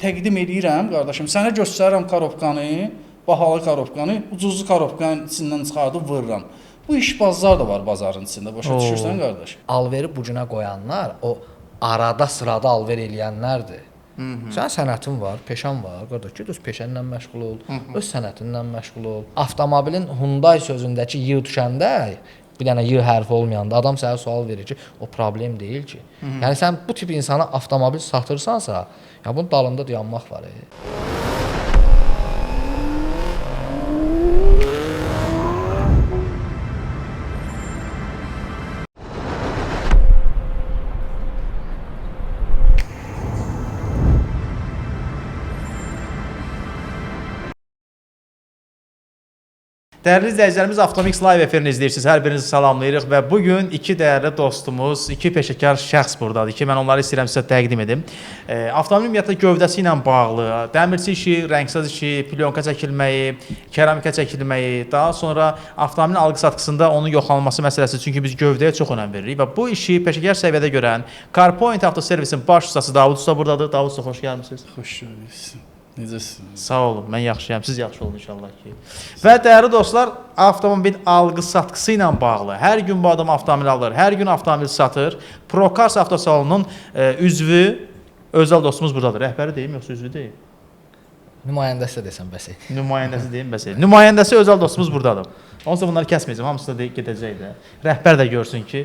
Təqdim edirəm, qardaşım. Sənə göstərirəm korobkanı, bahalı korobkanı, ucuzlu korobkanın içindən çıxardıb vururam. Bu işbazlar da var bazarın içində. Başa düşürsən, qardaş? Alveri bu günə qoyanlar o arada sırada alver eləyənlərdir. Sən sənətin var, peşən var, qardaş, get öz peşənlə məşğul ol, öz sənətinlə məşğul ol. Avtomobilin Hyundai sözündəki y düşəndə, bir dənə y hərfi olmayanda adam sənə sual verir ki, o problem deyil ki. Yəni sən bu tip insana avtomobil satırsansa, ya bunun dalında dayanmaq var. Dəyərli izləyicilərimiz, Avtomix Live efirini izləyirsiniz. Hər birinizi salamlayırıq və bugün iki dəyərli dostumuz, iki peşəkar şəxs buradadır ki, mən onları istəyirəm sizə təqdim edim. Avtomobil ümumiyyətlə gövdəsi ilə bağlı, dəmirçi işi, rəngsaz işi, plyonka çəkilməyi, keramika çəkilməyi, daha sonra avtomobilin alqı-satqısında onun yoxlanılması məsələsi, çünki biz gövdəyə çox önəm veririk və bu işi peşəkar səviyyədə görən CarPoint Avtoservisin baş ustası Davud usta buradadır. Davud usta, xoş gəlmisiniz. Xoş gördük. Necəsiniz? Sağ olun, mən yaxşıyam, siz yaxşı olun inşallah ki. Və dəyərli dostlar, avtomobil alqı-satqısı ilə bağlı hər gün bu adam avtomobil alır, hər gün avtomobil satır. Procars avtosalonunun üzvü, özəl dostumuz buradadır. Rəhbəri deyim, yoxsa üzvü deyim? Nümayəndəsi desəm bəs. Nümayəndəsi deyim, bəs. Nümayəndəsi özəl dostumuz buradadır. Onsa bunları kəsməyəcəm, hamısı da gedəcək də. Rəhbər də görsün ki.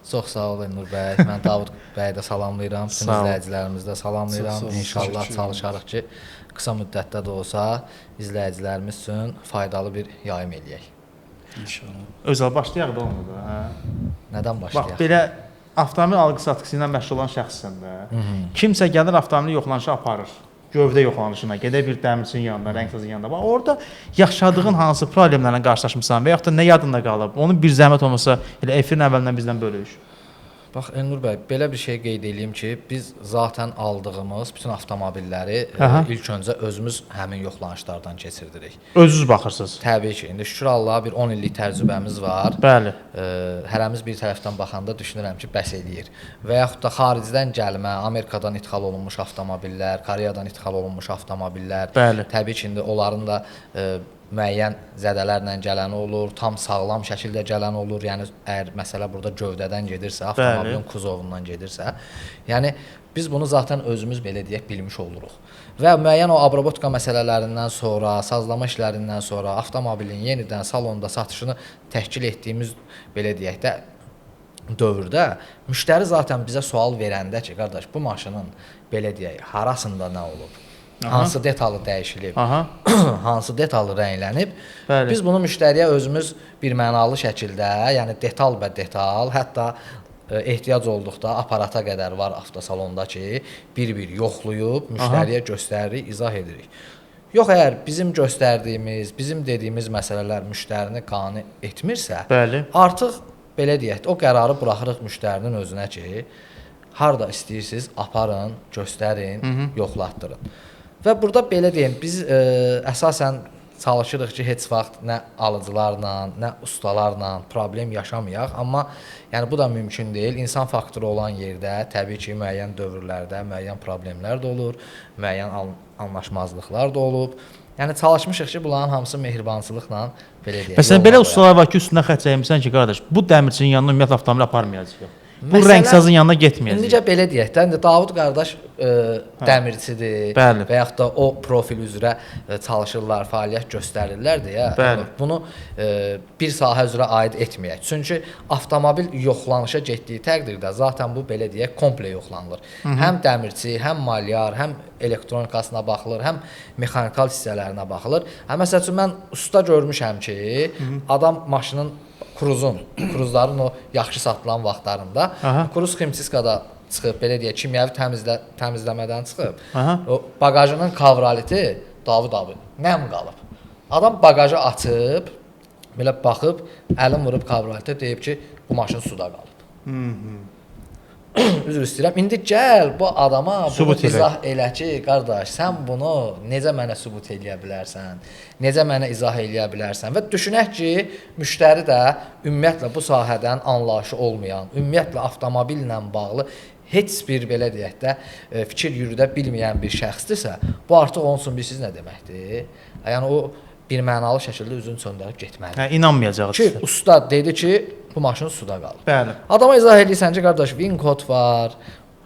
Çox sağ olun Nur bəy. Mən Davud bəyi də salamlayıram, bütün izləyicilərimizi də salamlayıram. İnşallah çalışarıq ki, qısa müddətdə də olsa izləyicilərimiz üçün faydalı bir yayım eləyək. İnşallah. Özəl başlayaq da onu da, hə. Nədən başlayaq? Bax, belə avtomobil alqı-satqısı ilə məşğul olan şəxssən də. Kimsə gəlir avtomobili yoxlanışa aparır. Gövdə yoxlanışına, gedə bir dəmirçinin yanında, rəngsazın yanında. Bax, orada yaşadığın hansı problemlərlə qarşılaşmısan və yaxud da nə yadında qalıb? Onun bir zəhmət olmasa elə efirin əvvəlindən bizdən bölüş. Bax Elnur bəy, belə bir şey qeyd edeyim ki, biz zaten aldığımız bütün avtomobilləri ilk öncə özümüz həmin yoxlanışlardan keçirdirik. Özünüz baxırsınız. Təbii ki, indi şükür Allaha bir 10 illik təcrübəmiz var. Bəli. Hərəmiz bir tərəfdən baxanda düşünürəm ki, bəs eləyir. Və yaxud da xaricdən gəlmə, Amerikadan ixal olunmuş avtomobillər, Koreyadan ixal olunmuş avtomobillər. Bəli. Təbii ki, indi onların da müəyyən zədələrlə gələni olur, tam sağlam şəkildə gələni olur. Yəni əgər məsələ burada gövdədən gedirsə, avtomobilin kuzovundan gedirsə, yəni biz bunu zaten özümüz belə deyək bilmiş oluruq. Və müəyyən o abrabotka məsələlərindən sonra, sazlama işlərindən sonra avtomobilin yenidən salonda satışını təşkil etdiyimiz belə deyək də dövrdə müştəri zaten bizə sual verəndə ki, qardaş, bu maşının belə deyək harasında nə olub? Hansı detalı dəyişilib, hansı detalı rənglənib. Bəli. Biz bunu müştəriyə özümüz bir mənalı şəkildə, yəni detal bə detal, hətta ehtiyac olduqda aparata qədər var avtosalonda ki, bir-bir yoxlayıb, müştəriyə göstəririk, izah edirik. Yox, əgər bizim göstərdiyimiz, bizim dediyimiz məsələlər müştərini qane etmirsə, bəli, artıq belə deyək, o qərarı buraxırıq müştərinin özünə ki, harda istəyirsiniz, aparın, göstərin, yoxlatdırın. Və burada belə deyim, biz əsasən çalışırıq ki, heç vaxt nə alıcılarla, nə ustalarla problem yaşamayaq, amma yəni bu da mümkün deyil. İnsan faktoru olan yerdə təbii ki, müəyyən dövrlərdə müəyyən problemlər də olur, müəyyən anlaşmazlıqlar da olub. Yəni çalışmışıq ki, bunların hamısı mehribançılıqla belə deyək. Məsələn, belə ustalar var ki, üstündən xərc çəkmisən ki, qardaş, bu dəmirçinin yanına ümumiyyətlə avtomobil aparmayacaq. Bu rəngsazın yanına getməyəcək. İndicə belə deyək də, indi Davud qardaş dəmirçidir. Bəli. Və yaxud da o profil üzrə çalışırlar, fəaliyyət göstərirlər deyə. Bunu bir sahə üzrə aid etməyək. Çünki avtomobil yoxlanışa getdiyi təqdirdə zaten bu belə deyək komple yoxlanılır. Həm dəmirçi, həm malyar, həm elektronikasına baxılır, həm mexanikal hissələrinə baxılır. Məsəl üçün mən usta görmüşəm ki, adam maşının kruzların o yaxşı satılan vaxtlarında kruz ximsiskada çıxıb, belə deyək, kimyəvi təmizləmədən çıxıb. O bagajının kavraliti Davud abi nəm qalıb. Adam bagajı açıb, belə baxıb, əlin vurub kavralitə deyib ki, bu maşın suda qalıb. Üzr istəyirəm. İndi gəl bu adama bunu izah elə ki, qardaş, sən bunu necə mənə sübut eləyə bilərsən? Necə mənə izah eləyə bilərsən? Və düşünək ki, müştəri də ümumiyyətlə bu sahədən anlayışı olmayan, ümumiyyətlə avtomobillə bağlı heç bir belə deyək də fikir yürüdə bilməyən bir şəxsdirsə, bu artıq onun üçün bilirsiniz nə deməkdir? Yəni o bir mənalı şəkildə üzünü çöndərib getməlidir. Hə, inanmayacaq. Ki usta dedi ki, bu maşın suda qalıb. Bəli. Adama izah edirsən ki, qardaş, VIN kod var,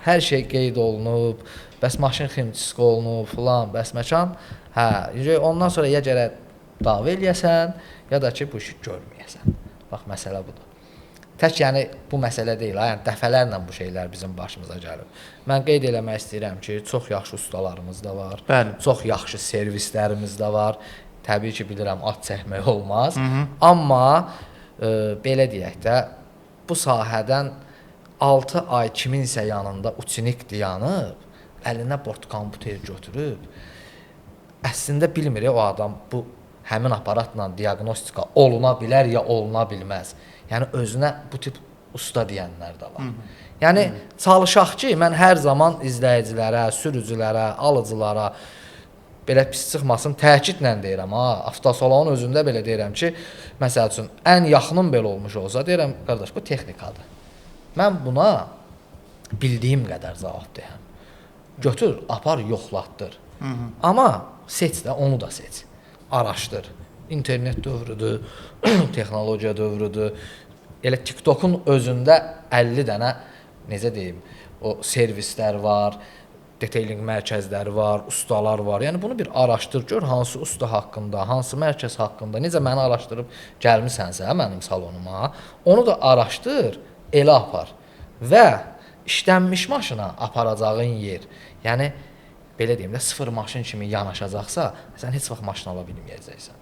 hər şey qeyd olunub, bəs maşın ximçisi olunub filan, bəs məkan. Hə, ondan sonra ya gərək dava eləyəsən, ya da ki, bu işi görməyəsən. Bax, məsələ budur. Tək yəni bu məsələ deyil, yəni dəfələrlə bu şeylər bizim başımıza gəlib. Mən qeyd eləmək istəyirəm ki, çox yaxşı ustalarımız da var. Bəli. Çox yaxşı servislərimiz də var. Təbii ki, bilirəm, at çəkmək olmaz. Amma belə deyək də, bu sahədən 6 ay kiminsə yanında uçinik dayanıb, əlinə bort kompüter götürüb, əslində bilmir o adam bu həmin aparatla diaqnostika oluna bilər ya oluna bilməz. Yəni özünə bu tip usta deyənlər də var. Yəni çalışaq ki, mən hər zaman izləyicilərə, sürücülərə, alıcılara belə pis çıxmasın, təkidlə deyirəm, avtosalonun özündə belə deyirəm ki, məsəl üçün ən yaxının belə olmuş olsa, deyirəm, qardaş, bu texnikadır. Mən buna bildiyim qədər cavab deyəm. Götür, apar, yoxlatdır. Amma seç də, onu da seç. Araşdır. İnternet dövrüdür, texnologiya dövrüdür. Elə TikTokun özündə 50 dənə, necə deyim, o servislər var, detailing mərkəzləri var, ustalar var. Yəni bunu bir araşdır, gör hansı usta haqqında, hansı mərkəz haqqında, necə məni araşdırıb gəlmisənsə mənim salonuma, onu da araşdır, elə apar. Və işlənmiş maşına aparacağın yer, yəni belə deyim də, sıfır maşın kimi yanaşacaqsa, sən heç vaxt maşın ala bilməyəcəksən.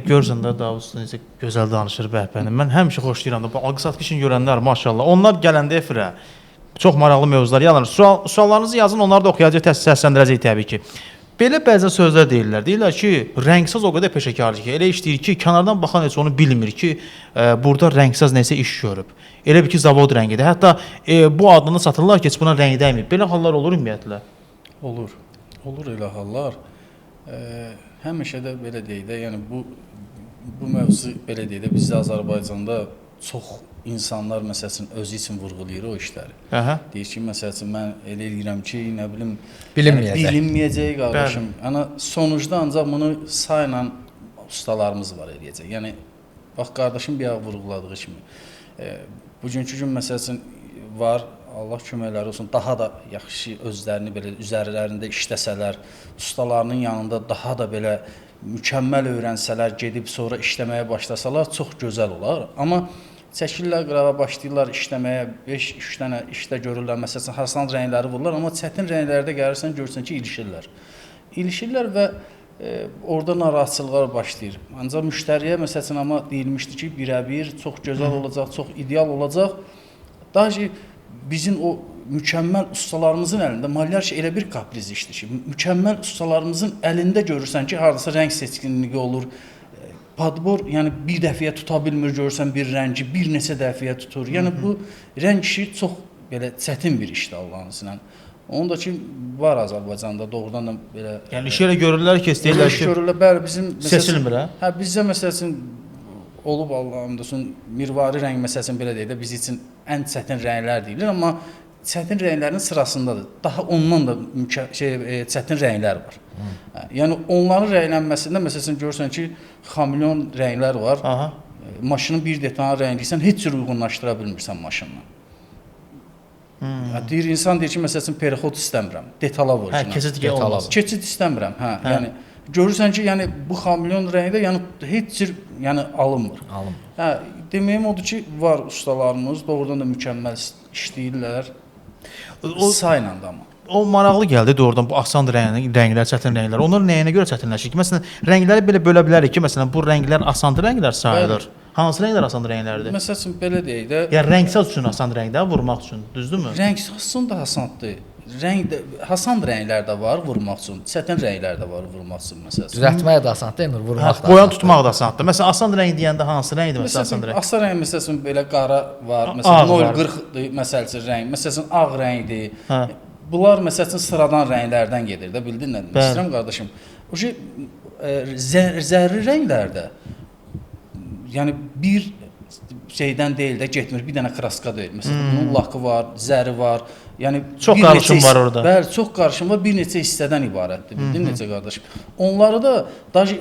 Görürsən də Davud necə gözəl danışır bəhbənim. Mən həmişə xoşlayıram da bu alqı-satqı işini görənlər maşallah. Onlar gələndə efirə çox maraqlı mövzular yalanır. Suallarınızı yazın, onları da oxuyacaq, səsləndirəcək təbii ki. Belə bəzən sözlər deyirlər. Deyirlər ki, rəngsaz o qədər peşəkardır ki, elə işləyir ki, kənardan baxan heç onu bilmir ki, burada rəngsaz nəsə iş görüb. Elə bir ki, zavod rəngidir. Hətta bu adını satırlar ki, heç buna rəng dəymir. Belə hallar olur ümumiyyətlə? Olur. Olur elə hallar. Həmişə də belə deyək də, yəni bu mövzu belə deyək də, bizdə Azərbaycanda çox insanlar məsələn özü üçün vurğulayır o işləri. Deyir ki, məsələn mən elə eləyirəm ki, nə bilim bilinməyəcək qardaşım. Yəni sonuçda ancaq bunu sayla ustalarımız var eləyəcək. Yəni bax qardaşım bir vurğuladığı kimi bugünkü gün məsələn var, Allah köməkləri olsun, daha da yaxşı özlərini belə üzərlərində işləsələr, ustalarının yanında daha da belə mükəmməl öyrənsələr, gedib sonra işləməyə başlasalar çox gözəl olar. Amma çəkirlər qırağa, başlayırlar işləməyə, 5-3 dənə işdə görürlər, məsələn, hasan rəngləri vururlar, amma çətin rənglərdə gəlirsən, görürsən ki, ilişirlər. İlişirlər və orada narahatçılıqlar başlayır. Ancaq müştəriyə, məsələn, amma deyilmişdi ki, birəbir, çox gözəl olacaq, çox ideal olacaq. Daha ki, bizim o mükəmməl ustalarımızın əlində maliyyə elə bir kapriz işdir ki, mükəmməl ustalarımızın əlində görürsən ki, hardasa rəng seçkinliyi olur, padbor, yəni bir dəfəyə tuta bilmir, görürsən bir rəngi, bir neçə dəfəyə tutur. Yəni bu rəng işi çox belə çətin bir işdir Allahın iznilə. Onun da ki, var Azərbaycanda doğrudan da belə... Yəni işi elə görürlər ki, istəyirlər ki, görürlər, bəli, bizim... Seçilmir, hə? Hə, bizdə məsələn, olub Allah'ım olsun, mirvari rəng məsələn belə deyək də, biz üçün ən çətin rənglər deyilir, amma çətin rənglərin sırasındadır. Daha ondan da çətin rənglər var. Yəni onların rənglənməsində məsələn görürsən ki, xamilyon rənglər var. Maşının bir detalını rəngləyirsən, heç cür uyğunlaşdıra bilmirsən maşınla. Deyir insan deyir ki, məsələn perixod istəmirəm, detala vur. Keçid istəmirəm, hə. Yəni görürsən ki, yəni bu xamilyon rəngdə yəni heç cür alınmır. Hə, deməyim odur ki, var ustalarımız doğrudan da mükəmməl işləyirlər. O sayla da amma. O maraqlı gəldi doğrudan bu asan rənglər, çətin rənglər. Onlar nəyinə görə çətinləşir ki? Məsələn, rəngləri belə bölə bilərik ki, məsələn bu rənglər asan rənglər sayılır. Hansı rənglər asan rənglərdir? Məsələn belə deyək də. Yəni rəngsaz üçün asan rənglər vurmaq üçün, düzdürmü? Rəngsaz üçün də asandır. Hasan rənglər də var vurmaq üçün, çətin rənglər də var vurmaq üçün məsələn. Düzəltmək də asandır, yəni vurmaq da asandır. Boyan tutmaq da asandır. Məsələn, asan rəng deyəndə hansı rəngdir məsələn asan rəng? Asan rəng məsələn belə qara var, məsələn 040-dır məsələn rəng, məsələn ağ rəngdir. Bunlar məsələn sıradan rənglərdən gedir də, bildin nə demək istəyirəm qardaşım? O şey zərri rənglərdə yəni bir şeydən deyil də getmir, bir dənə kraska deyil. Məsələn, bunun lakı var, zəri var. Yəni Çox bir qarışım neçə var orada. Bəli, çox qarışım var, bir neçə hissədən ibarətdir. Bildin necə qardaşım? Onları da daş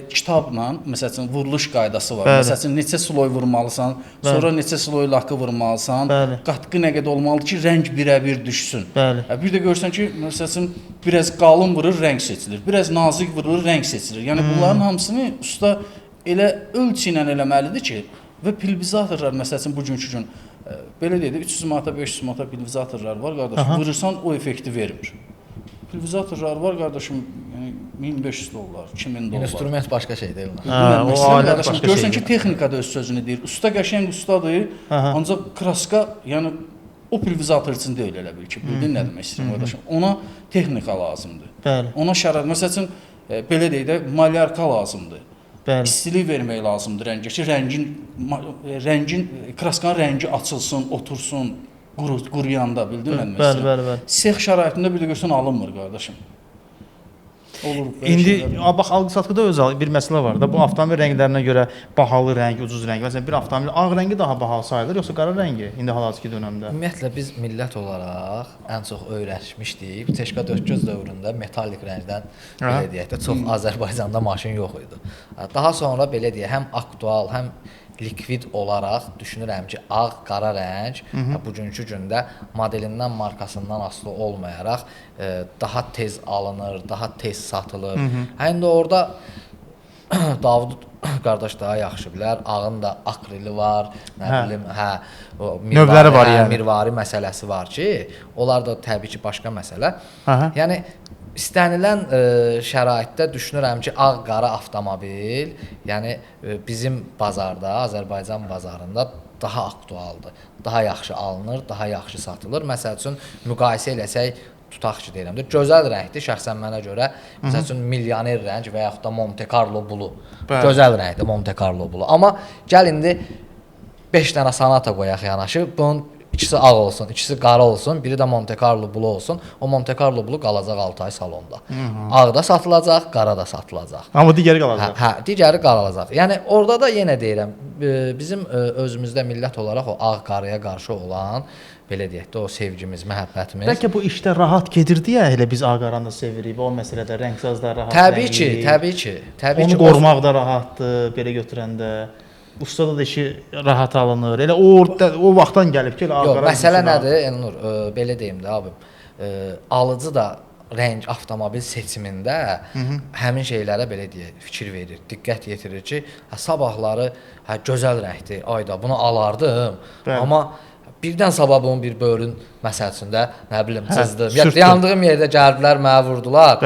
kitabla, məsələn, vuruluş qaydası var. Bəli. Məsələn, neçə sloy vurmalısan, sonra neçə sloy lakı vurmalısan, Bəli. qatqı nə qədər olmalıdır ki, rəng birəbir düşsün. Bəli. Bir də görsən ki, məsələn, biraz qalın vurur, rəng seçilir. Biraz nazik vurur, rəng seçilir. Yəni bunların hamısını usta elə ölçü ilə eləməlidir ki, və pulverizatorlar məsələn bugünkü gün belə deyək də 300 manata, 500 manata pulverizatorlar var qardaşım. Vurursan o effekti vermir. Pulverizatorlar var qardaşım, yəni 1500 dollar, 2000 dollar. İnstrument başqa şey deyil. O alət başqa Görsən şeydir. ki, texnika da öz sözünü deyir. Usta qəşəng ustadır, ancaq kraska, yəni o pulverizator üçün deyil elə bil ki. Bildin nə demək istəyirəm qardaşım? Ona texnika lazımdır. Bəli. Ona şərait, məsələn, belə deyək də malyarka lazımdır. Bəli. İstilik vermək lazımdır rəngə ki, rəngin kraskanın rəngi açılsın, otursun, quruyanda, bildin nə demək istəyirəm? Bəli. Sex şəraitində bir də görsən alınmır qardaşım. Olur. İndi bax alqı-satqıda öz bir məsələ var da. Bu avtomobil rənglərinə görə bahalı rəng, ucuz rəng. Məsələn, bir avtomobil ağ rəngi daha bahalı sayılır, yoxsa qara rəngi indi hal-hazırki dövrdə? Ümumiyyətlə biz millət olaraq ən çox öyrəşmişdik. Teşka 4göz dövründə metalik rəngdən belə deyək də çox Azərbaycanda maşın yox idi. Daha sonra belə deyək, həm aktual, həm likvid olaraq düşünürəm ki, ağ, qara rəng bugünkü gündə modelindən, markasından asılı olmayaraq daha tez alınır, daha tez satılır. İndi orada Davud qardaş daha yaxşı bilər. Ağın da akrili var, nə bilim, o növləri var yəni. Mirvari məsələsi var ki, onlar da təbii ki, başqa məsələ. Yəni İstənilən şəraitdə düşünürəm ki, ağ-qara avtomobil, yəni bizim bazarda, Azərbaycan bazarında daha aktualdır. Daha yaxşı alınır, daha yaxşı satılır. Məsəl üçün müqayisə eləsək, tutaq ki, deyirəm də, gözəl rəngdir şəxsən mənə görə. Məsəl üçün milyoner rəng və yaxud da Monte Carlo bulu. Gözəl rəngdir Monte Carlo bulu. Amma gəl indi 5 dənə Sonata qoyaq yanaşı. Bunun İkisi ağ olsun, ikisi qara olsun, biri də Monte Carlo bulu olsun. O Monte Carlo bulu qalacaq 6 ay salonda. Ağ da satılacaq, qara da satılacaq. Amma digəri qalacaq. Hə, digəri qalacaq. Yəni orada da yenə deyirəm, bizim özümüzdə millət olaraq o ağ-qaraya qarşı olan belə deyək də o sevgimiz, məhəbbətimiz. Bəlkə bu işdə rahat gedirdi ya, elə biz ağ-qaranı sevirik, o məsələdə rəngsazda rahat. Təbii ki. Onu qorumaq da rahatdır, belə götürəndə. Ustada da işi rahat alınır. Elə o vaxtdan gəlib ki, ağ-qara. Yox, məsələ nədir? Elnur, belə deyim də abim. Alıcı da rəng avtomobil seçimində həmin şeylərə belə deyək, fikir verir, diqqət yetirir ki, sabahları gözəl rəngdir, ayda bunu alardım. Amma birdən sabah bunun bir böğrün məsələsində, nə bilim, cızdı. Yandığım yerdə gəldilər, mənə vurdular.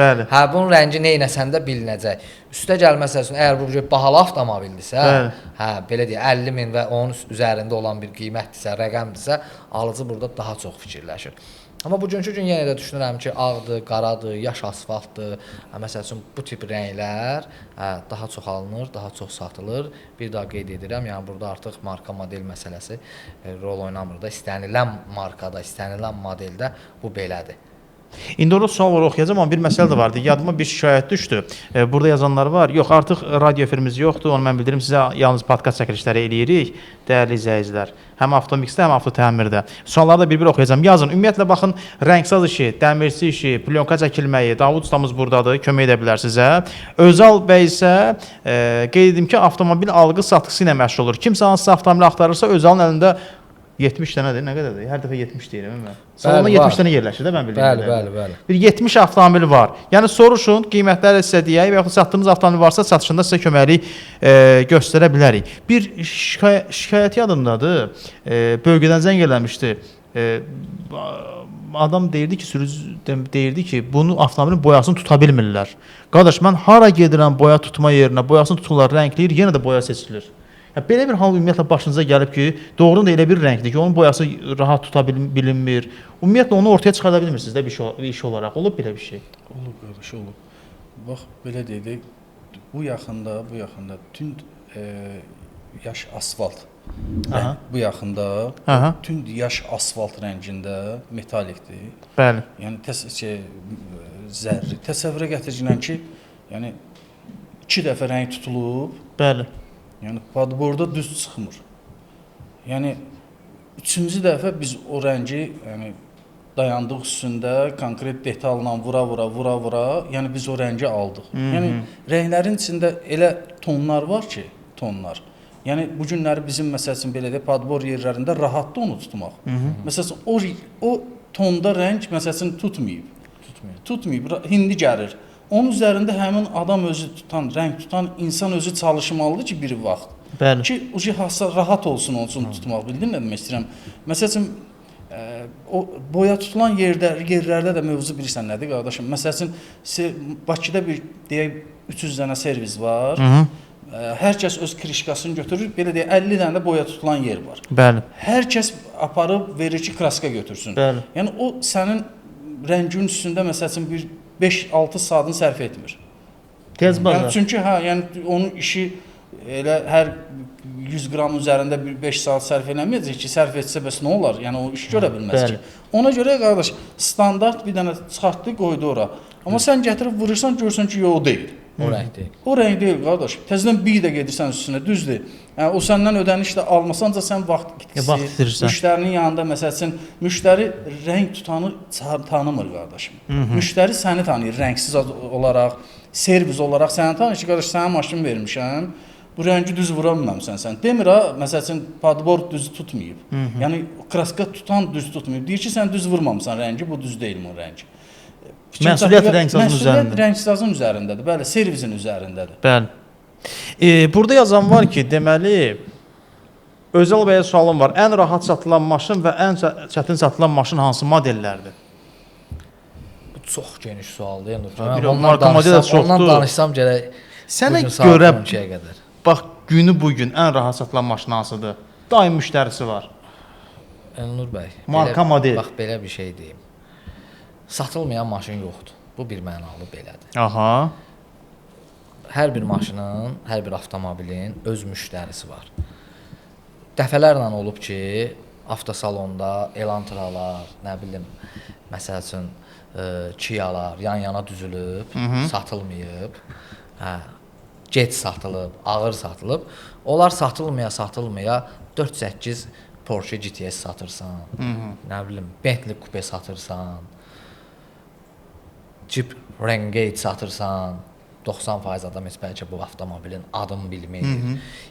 Bunun rəngi nə etsən də bilinəcək. Üstə gəlməsə, əgər bu bahalı avtomobildirsə, belə deyək, 50 min və onun üzərində olan bir qiymətdirsə, rəqəmdirsə, alıcı burada daha çox fikirləşir. Amma bugünkü gün yenə də düşünürəm ki, ağdır, qaradır, yaş asfaltdır. Məsəl üçün bu tip rənglər daha çox alınır, daha çox satılır. Bir daha qeyd edirəm, yəni burada artıq marka model məsələsi rol oynamır da. İstənilən markada, istənilən modeldə bu belədir. İndi orada sual var, oxuyacağam, amma bir məsələ də vardı. Yadıma bir şikayət düşdü. Burada yazanlar var. Yox, artıq radio efirimiz yoxdur. Onu mən bildirim, sizə yalnız podkast çəkilişləri eləyirik, dəyərli izləyicilər. Həm Avtomixdə, həm Avtotəmirdə. Sualları da bir-bir oxuyacağam. Yazın. Ümumiyyətlə baxın, rəngsaz işi, dəmirçi işi, plyonka çəkilməyi, Davud ustamız burdadır, kömək edə bilər sizə. Özal bəy isə qeyd edim ki, avtomobil alqı-satqısı ilə məşğul olur. Kimsə hansısa avtomobili axtarırsa, Özalın əlində 70 dənədir, nə qədərdir? Hər dəfə 70 deyirəm mən. Salonda 70 dənə yerləşir də mən bildiyim. Bəli. Bir 70 avtomobil var. Yəni soruşun, qiymətləri sizə deyək və yaxud satdığınız avtomobil varsa satışında sizə köməklik göstərə bilərik. Bir şikayət yadımdadır. Bölgədən zəng eləmişdi. Adam deyirdi ki, sürücü deyirdi ki, bunu avtomobilin boyasını tuta bilmirlər. Qardaş, mən hara gedirəm boya tutma yerinə, boyasını tuturlar, rəngləyir, yenə də boya seçilir. Belə bir hal ümumiyyətlə başınıza gəlib ki, doğrudan da elə bir rəngdir ki, onun boyası rahat tuta bilinmir. Ümumiyyətlə onu ortaya çıxarda bilmirsiniz də bir iş olaraq. Olub belə bir şey? Olub qardaş, olub. Bax, belə deyək, bu yaxında tünd yaş asfalt. Bu yaxında tünd yaş asfalt rəngində metalikdir. Bəli. Yəni zərri. Təsəvvürə gətirəcəksən ki, yəni 2 dəfə rəng tutulub. Bəli. Yəni padborda düz çıxmır. Yəni üçüncü dəfə biz o rəngi, yəni dayandıq üstündə konkret detalla vura, yəni biz o rəngi aldıq. Yəni rənglərin içində elə tonlar var ki, tonlar. Yəni bu günləri bizim məsəl üçün belə deyək, padbor yerlərində rahatdır onu tutmaq. Məsələn o tonda rəng məsəl üçün tutmayıb, hindi gəlir. Onun üzərində həmin adam özü tutan, rəng tutan insan özü çalışmalıdır ki, bir vaxt. Bəli. Ki o rahat olsun onun üçün tutmaq. Bildin nə demək istəyirəm? Məsəl üçün o boya tutulan yerlərdə də mövzu bilirsən nədir qardaşım? Məsəl üçün Bakıda bir deyək 300 dənə servis var. Hər kəs öz krişkasını götürür. Belə deyək 50 dənə də boya tutulan yer var. Bəli. Hər kəs aparıb verir ki, kraska götürsün. Bəli. Yəni o sənin rəngin üstündə məsəl üçün bir 5-6 saatını sərf etmir. Tez bazar. Yəni çünki yəni onun işi elə hər 100 qram üzərində bir 5 saat sərf eləməyəcək ki, sərf etsə bəs nə olar? Yəni o iş görə bilməz ki. Ona görə qardaş standart bir dənə çıxartdı, qoydu ora. Amma sən gətirib vurursan görürsən ki, yox o deyil. O rəng deyil. O rəng deyil qardaş. Təzədən bir də gedirsən üstünə, düzdür. Yəni o səndən ödəniş də almasanca sən vaxt itkisi, müştərinin yanında məsəl üçün müştəri rəng tutanı tanımır qardaşım. Müştəri səni tanıyır rəngsiz olaraq, servis olaraq səni tanıyır ki, qardaş sənə maşın vermişəm. Bu rəngi düz vura bilməmsən sən. Demir ha, məsəl üçün padbor düz tutmayıb. Yəni kraska tutan düz tutmayıb. Deyir ki, sən düz vurmamısan rəngi, bu düz deyil bu rəng. Məsuliyyət rəngsazın üzərində. Məsuliyyət rəngsazın üzərindədir. Bəli, servisin üzərindədir. Bəli. Burada yazan var ki, deməli Özəl bəyə sualım var. Ən rahat satılan maşın və ən çətin satılan maşın hansı modellərdir? Bu çox geniş sualdır. Ondan danışsam gərək sənə görə bax günü bu gün ən rahat satılan maşın hansıdır? Daim müştərisi var. Elnur bəy, marka model. Bax belə bir şey deyim. Satılmayan maşın yoxdur. Bu bir mənalı belədir. Aha. Hər bir maşının, hər bir avtomobilin öz müştərisi var. Dəfələrlə olub ki, avtosalonda elantralar, nə bilim, məsəl üçün Kialar yan-yana düzülüb, satılmayıb, gec satılıb, ağır satılıb. Onlar satılmaya 4-8 Porsche GTS satırsan, nə bilim, Bentley Coupe satırsan, Jeep Renegade satırsan, 90% adam heç bəlkə bu avtomobilin adını bilmir.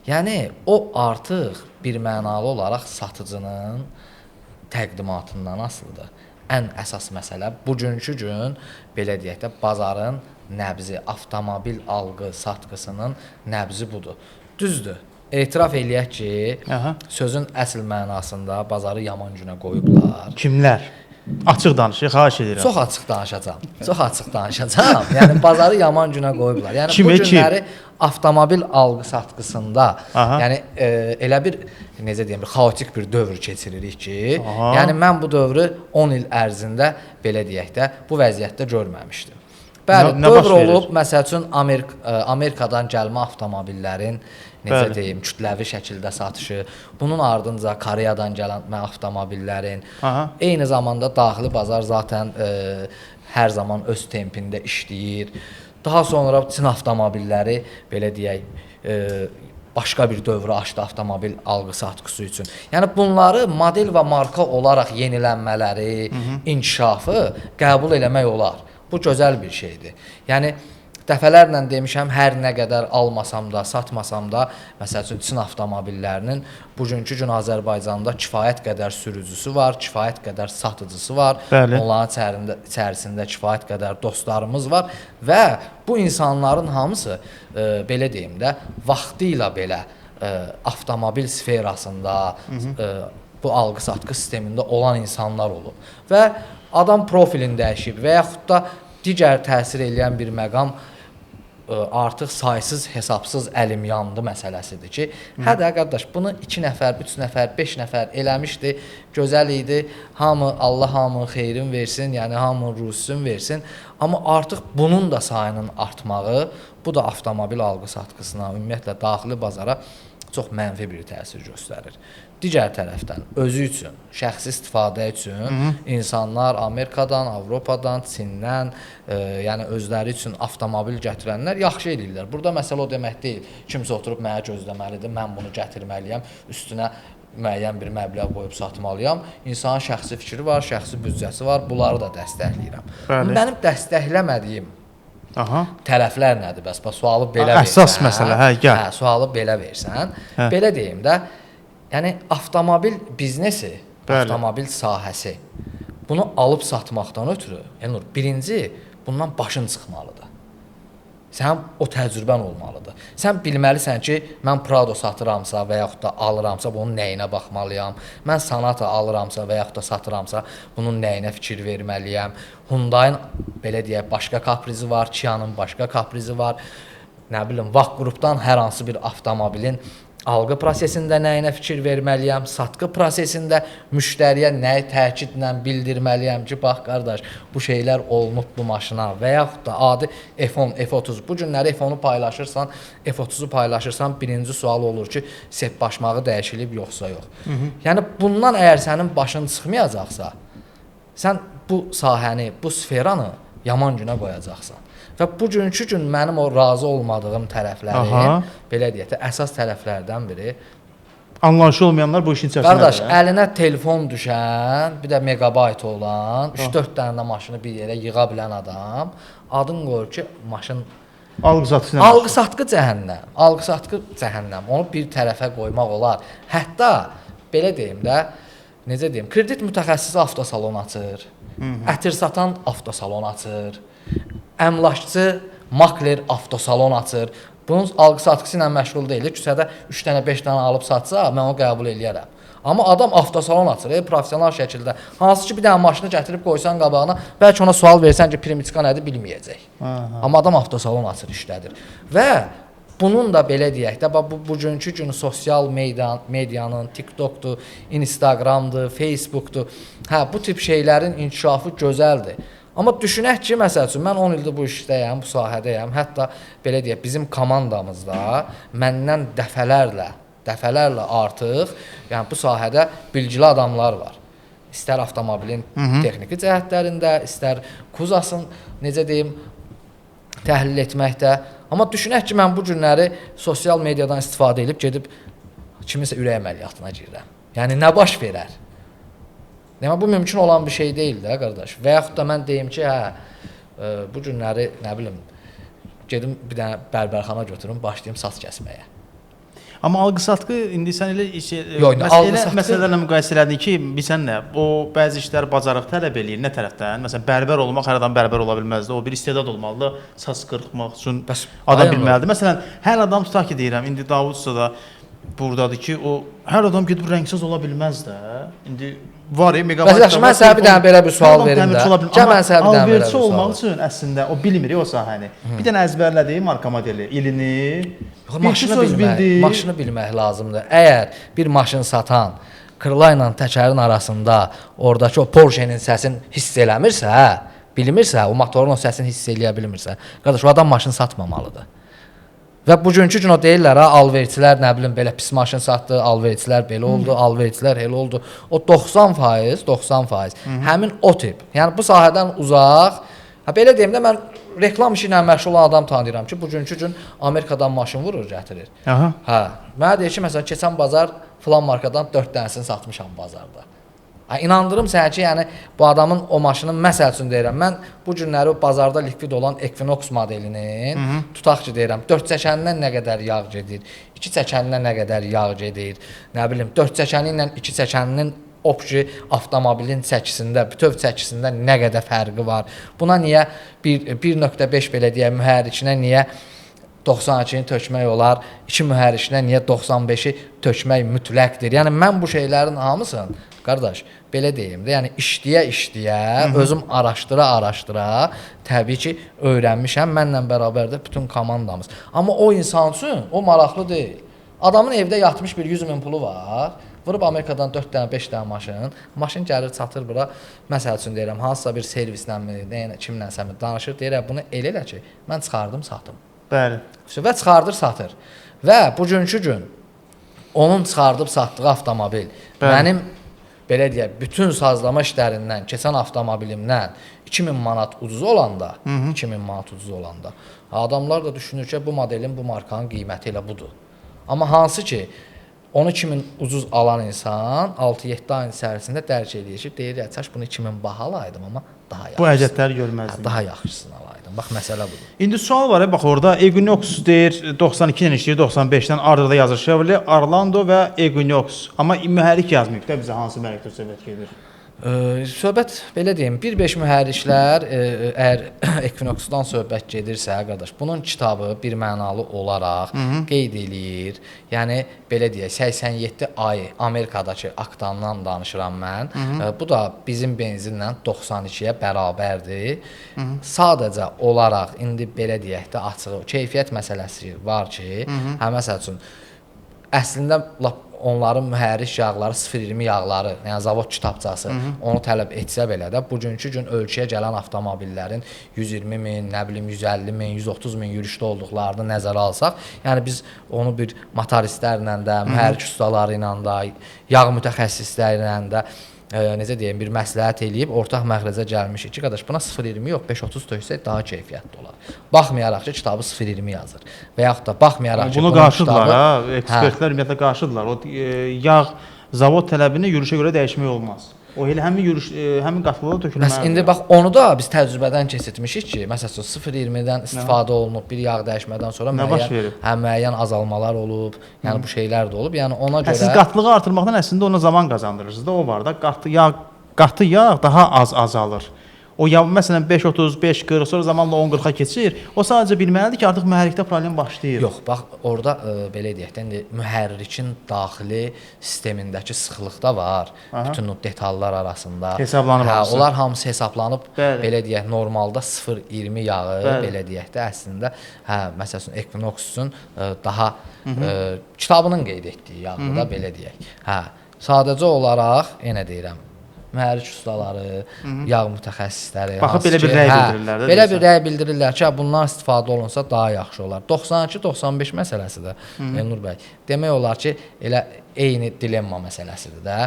Yəni o artıq bir mənalı olaraq satıcının təqdimatından asılıdır. Ən əsas məsələ bugünkü gün belə deyək də bazarın nəbzi, avtomobil alğı satqısının nəbzi budur. Düzdür. Etiraf eləyək ki, sözün əsl mənasında bazarı yaman günə qoyublar. Kimlər? Açıq danışıq, xahiş edirəm. Çox açıq danışacağam. Yəni bazarı yaman günə qoyublar. Yəni bu günləri avtomobil alğı satqısında, yəni elə bir necə deyim, xaotik bir dövr keçiririk ki, yəni mən bu dövrü 10 il ərzində belə deyək də bu vəziyyətdə görməmişdim. Bəli, dövr olub, məsəl üçün Amerikadan gəlmə avtomobillərin necə deyim, kütləvi şəkildə satışı, bunun ardınca Koreyadan gələn avtomobillərin, eyni zamanda daxili bazar zaten hər zaman öz tempində işləyir. Daha sonra Çin avtomobilləri belə deyək, başqa bir dövrü açdı avtomobil alğı satqısı üçün. Yəni bunları model və marka olaraq yenilənmələri, inkişafı qəbul eləmək olar. Bu gözəl bir şeydir. Yəni dəfələrlə demişəm, hər nə qədər almasam da, satmasam da, məsəl üçün Çin avtomobillərinin bugünkü gün Azərbaycanda kifayət qədər sürücüsü var, kifayət qədər satıcısı var. Onların içərisində kifayət qədər dostlarımız var və bu insanların hamısı belə deyim də, vaxtilə belə avtomobil sferasında, bu alğı-satqı sistemində olan insanlar olub və adam profilini dəyişib və yaxud da digər təsir edən bir məqam artıq saysız, hesabsız əlim yandı məsələsidir ki, hə də qardaş, bunu 2 nəfər, 3 nəfər, 5 nəfər eləmişdi, gözəl idi, hamı, Allah hamı xeyrin versin, yəni hamı ruzsun versin, amma artıq bunun da sayının artmağı, bu da avtomobil alğı-satqısına, ümumiyyətlə daxili bazara çox mənfi bir təsir göstərir. Digər tərəfdən özü üçün, şəxsi istifadə üçün insanlar Amerikadan, Avropadan, Çindən, yəni özləri üçün avtomobil gətirənlər yaxşı edirlər. Burada məsələ o demək deyil, kimsə oturub mənə gözləməlidir, mən bunu gətirməliyəm, üstünə müəyyən bir məbləğ qoyub satmalıyam. İnsanın şəxsi fikri var, şəxsi büdcəsi var. Bunları da dəstəkləyirəm. Bəli. Mənim dəstəkləmədiyim Aha. tərəflər nədir? Bəs sualı belə Əsas versən. məsələ, hə, gəl. Hə, sualı belə versən. Hə. Belə deyim də, yəni avtomobil biznesi, Bəli. avtomobil sahəsi bunu alıb satmaqdan ötürü, Elnur, birinci bundan başın çıxmalıdır. Sən o təcrübən olmalıdır. Sən bilməlisən ki, mən Prado satıramsa və yaxud da alıramsa bunun nəyinə baxmalıyam. Mən Sonata alıramsa və yaxud da satıramsa bunun nəyinə fikir verməliyəm. Hyundai'ın belə deyək başqa kaprizi var, Kia'nın başqa kaprizi var. Nə bilim, VAK qrupdan hər hansı bir avtomobilin alğı prosesində nəyinə fikir verməliyəm, satqı prosesində müştəriyə nəyi təkidlə bildirməliyəm ki, bax qardaş, bu şeylər olunub bu maşına və yaxud da adi F10, F30. Bu günləri F10-u paylaşırsan, F30-u paylaşırsan, birinci sual olur ki, sep başmağı dəyişilib yoxsa yox. Yəni bundan əgər sənin başın çıxmayacaqsa, sən bu sahəni, bu sferanı yaman günə qoyacaqsan. Və bugünkü gün mənim o razı olmadığım tərəflərin, belə deyək də, əsas tərəflərdən biri Anlayışı olmayanlar bu işin içərisindədir. qardaş, əlinə telefon düşən, bir də megabayt olan, 3-4 dənə də maşını bir yerə yığa bilən adam, adın qoyur ki, maşın Alqı-satqı alqı-satqı cəhənnəm. Alqı-satqı cəhənnəm. Onu bir tərəfə qoymaq olar. Hətta belə deyim də, necə deyim, kredit mütəxəssisi avtosalon açır. Ətir satan avtosalon açır. Əmlakçı makler avtosalon açır. Bunun alqı-satqısı ilə məşğul deyil. Küçədə 3 dənə, 5 dənə alıb satsa, mən onu qəbul eləyərəm. Amma adam avtosalon açır, professional şəkildə. Hansı ki, bir dənə maşını gətirib qoysan qabağına, bəlkə ona sual versən ki, primitika nədir, bilməyəcək. Amma adam avtosalon açır, işlədir. Və bunun da belə deyək də, bugünkü gün sosial medianın, TikTokdur, Instagramdır, Facebookdur, hə, bu tip şeylərin inkişafı gözəldir. Amma düşünək ki, məsəl üçün, mən 10 ildir bu işdəyəm, bu sahədəyəm, hətta belə deyək, bizim komandamızda məndən dəfələrlə artıq, yəni bu sahədə bilgili adamlar var. İstər avtomobilin texniki cəhətlərində, istər kuzasın, necə deyim, təhlil etməkdə. Amma düşünək ki, mən bu günləri sosial mediadan istifadə edib gedib kiminsə ürək əməliyyatına girirəm. Yəni, nə baş verər? Yəni, bu mümkün olan bir şey deyil də, qardaş. Və yaxud da mən deyim ki, hə, bu günləri, nə bilim, gedim bir dənə bərbərxana götürüm, başlayım saç kəsməyə. Amma alqı-satqı indi sən elə məsələlərlə müqayisə elədin ki, bilsən nə, o bəzi işlər bacarıq tələb eləyir, nə tərəfdən? Məsələn, bərbər olmaq hər adam bərbər ola bilməzdi. O bir istedad olmalıdır. Saç qırxmaq üçün adam bilməlidir. Məsələn, hər adam tutaq ki, deyirəm, indi Davudsa da burdadır ki, o hər adam gedib rəngsiz ola bilməz də. İndi var ya, megabayt. Məsələn, mən sənə bir dənə belə bir sual verim də. Mən sənə bir dənə belə bir sual. Olmaq üçün əslində o bilmir o sahəni. Bir dənə əzbərlədiyi marka modeli, ilini, maşını bilmək lazımdır. Əgər bir maşın satan Krıla ilə təkərin arasında oradakı o Porsche-nin səsini hiss eləmirsə, bilmirsə, o motorun o səsini hiss eləyə bilmirsə, qardaş, o adam maşın satmamalıdır. Və bugünkü gün o deyirlər, alverçilər, nə bilim, belə pis maşın satdı, alverçilər belə oldu, alverçilər elə oldu. O 90%, həmin o tip. Yəni, bu sahədən uzaq, belə deyim də, mən reklam işi ilə məşğul olan adam tanıyıram ki, bugünkü gün Amerikadan maşın vurur, gətirir. Hə, mənə deyir ki, məsələn, keçən bazar filan markadan 4 dənəsini satmışam bazarda. İnandırım sənə ki, yəni bu adamın o maşının, məsəl üçün deyirəm, mən bu günləri bazarda likvid olan Equinox modelinin, tutaq ki, deyirəm, 4 çəkənindən nə qədər yağ gedir, 2 çəkənindən nə qədər yağ gedir, nə bilim, 4 çəkəni ilə 2 çəkəninin opji avtomobilin çəkisində, bütöv çəkisində nə qədər fərqi var. Buna niyə 1.5 belə deyək, mühərrikinə niyə 92-ni tökmək olar, 2 mühərrikinə niyə 95-i tökmək mütləqdir. Yəni, mən bu şeylərin hamısını, qardaş, belə deyim də, yəni işləyə, özüm araşdıra, təbii ki, öyrənmişəm, mənlə bərabər də bütün komandamız. Amma o insan üçün o maraqlı deyil. Adamın evdə yatmış bir 100 min pulu var, vurub Amerikadan 4 dənə, 5 dənə maşın gəlir, çatır bura, məsəl üçün deyirəm, hansısa bir servislə mi, kimlənsə mi danışır, deyirəm, bunu elə ki, mən çıxardım, satım. Bəli. Və çıxardır, satır. Və bugünkü gün onun çıxardıb satdığı avtomobil mənim, belə deyək, bütün sazlama işlərindən, keçən avtomobilimdən 2000 manat ucuz olanda, 2000 manat ucuz olanda, adamlar da düşünür ki, bu modelin, bu markanın qiyməti elə budur. Amma hansı ki, onu 2000 ucuz alan insan 6-7 ayın içərisində dərk edir ki, deyir ya, çaş bunu 2000 bahalaydım, amma daha yaxşı. Bu əziyyətləri görməzdim. Daha yaxşısını alaydım. Bax məsələ budur. İndi sual var, bax orada Equinox deyir 92-dən işləyir, 95-dən ardında yazır Chevrolet, Orlando və Equinox. Amma mühərrik yazmayıb da bizə hansı mühərrikdə söhbət gedir? Söhbət belə deyim, 1.5 mühərriklər əgər Equinox-dan söhbət gedirsə, qardaş, bunun kitabı bir mənalı olaraq qeyd eləyir. Yəni belə deyək, 87 ay Amerikadakı aktandan danışıram mən. Bu da bizim benzinlə 92-yə bərabərdir. Sadəcə olaraq indi belə deyək də açığı keyfiyyət məsələsi var ki, məsəl üçün əslində lap onların mühərrik yağları 0.20 yağları, yəni zavod kitabçası onu tələb etsə belə də bugünkü gün ölkəyə gələn avtomobillərin 120 min, nə bilim 150 min, 130 min yürüşdə olduqlarını nəzərə alsaq, yəni biz onu bir motoristlərlə də, mühərrik ustaları ilə də, yağ mütəxəssisləri ilə də necə deyim, bir məsləhət eləyib ortaq məxrəcə gəlmişik ki, qardaş, buna 0.20 yox, 5.30 töksək daha keyfiyyətli olar. Baxmayaraq ki, kitabı 0.20 yazır. Və yaxud da baxmayaraq ki, bunu qarşıdırlar ha, ekspertlər ümumiyyətlə qarşıdırlar. O yağ zavod tələbini yürüşə görə dəyişmək olmaz. O elə həmin yürüş, həmin qatlığa tökülməlidir. Bəs indi bax onu da biz təcrübədən keçirtmişik ki, məsələn 0.20-dən istifadə olunub bir yağ dəyişmədən sonra müəyyən azalmalar olub, yəni bu şeylər də olub. Yəni ona görə siz qatlığı artırmaqdan əslində ona zaman qazandırırsınız da, o var da. Qatı yağ daha az azalır. O yağ məsələn 5.30, 5.40 sonra zamanla 10.40-a keçir. O sadəcə bilməlidir ki, artıq mühərrikdə problem başlayır. Yox, bax orada belə deyək də indi mühərrikin daxili sistemindəki sıxlıq da var. Bütün o detallar arasında hesablanıb. Onlar hamısı hesablanıb. Belə deyək, normalda 0.20 yağı belə deyək də əslində məsələn Equinox-un daha kitabının qeyd etdiyi yağı da belə deyək. Sadəcə olaraq yenə deyirəm, mühərrik ustaları, yağ mütəxəssisləri, baxıb belə bir rəy bildirirlər də. Belə bir rəy bildirirlər ki, bundan istifadə olunsa daha yaxşı olar. 92-95 məsələsi də Elnur bəy. Demək olar ki, elə eyni dilemma məsələsidir də.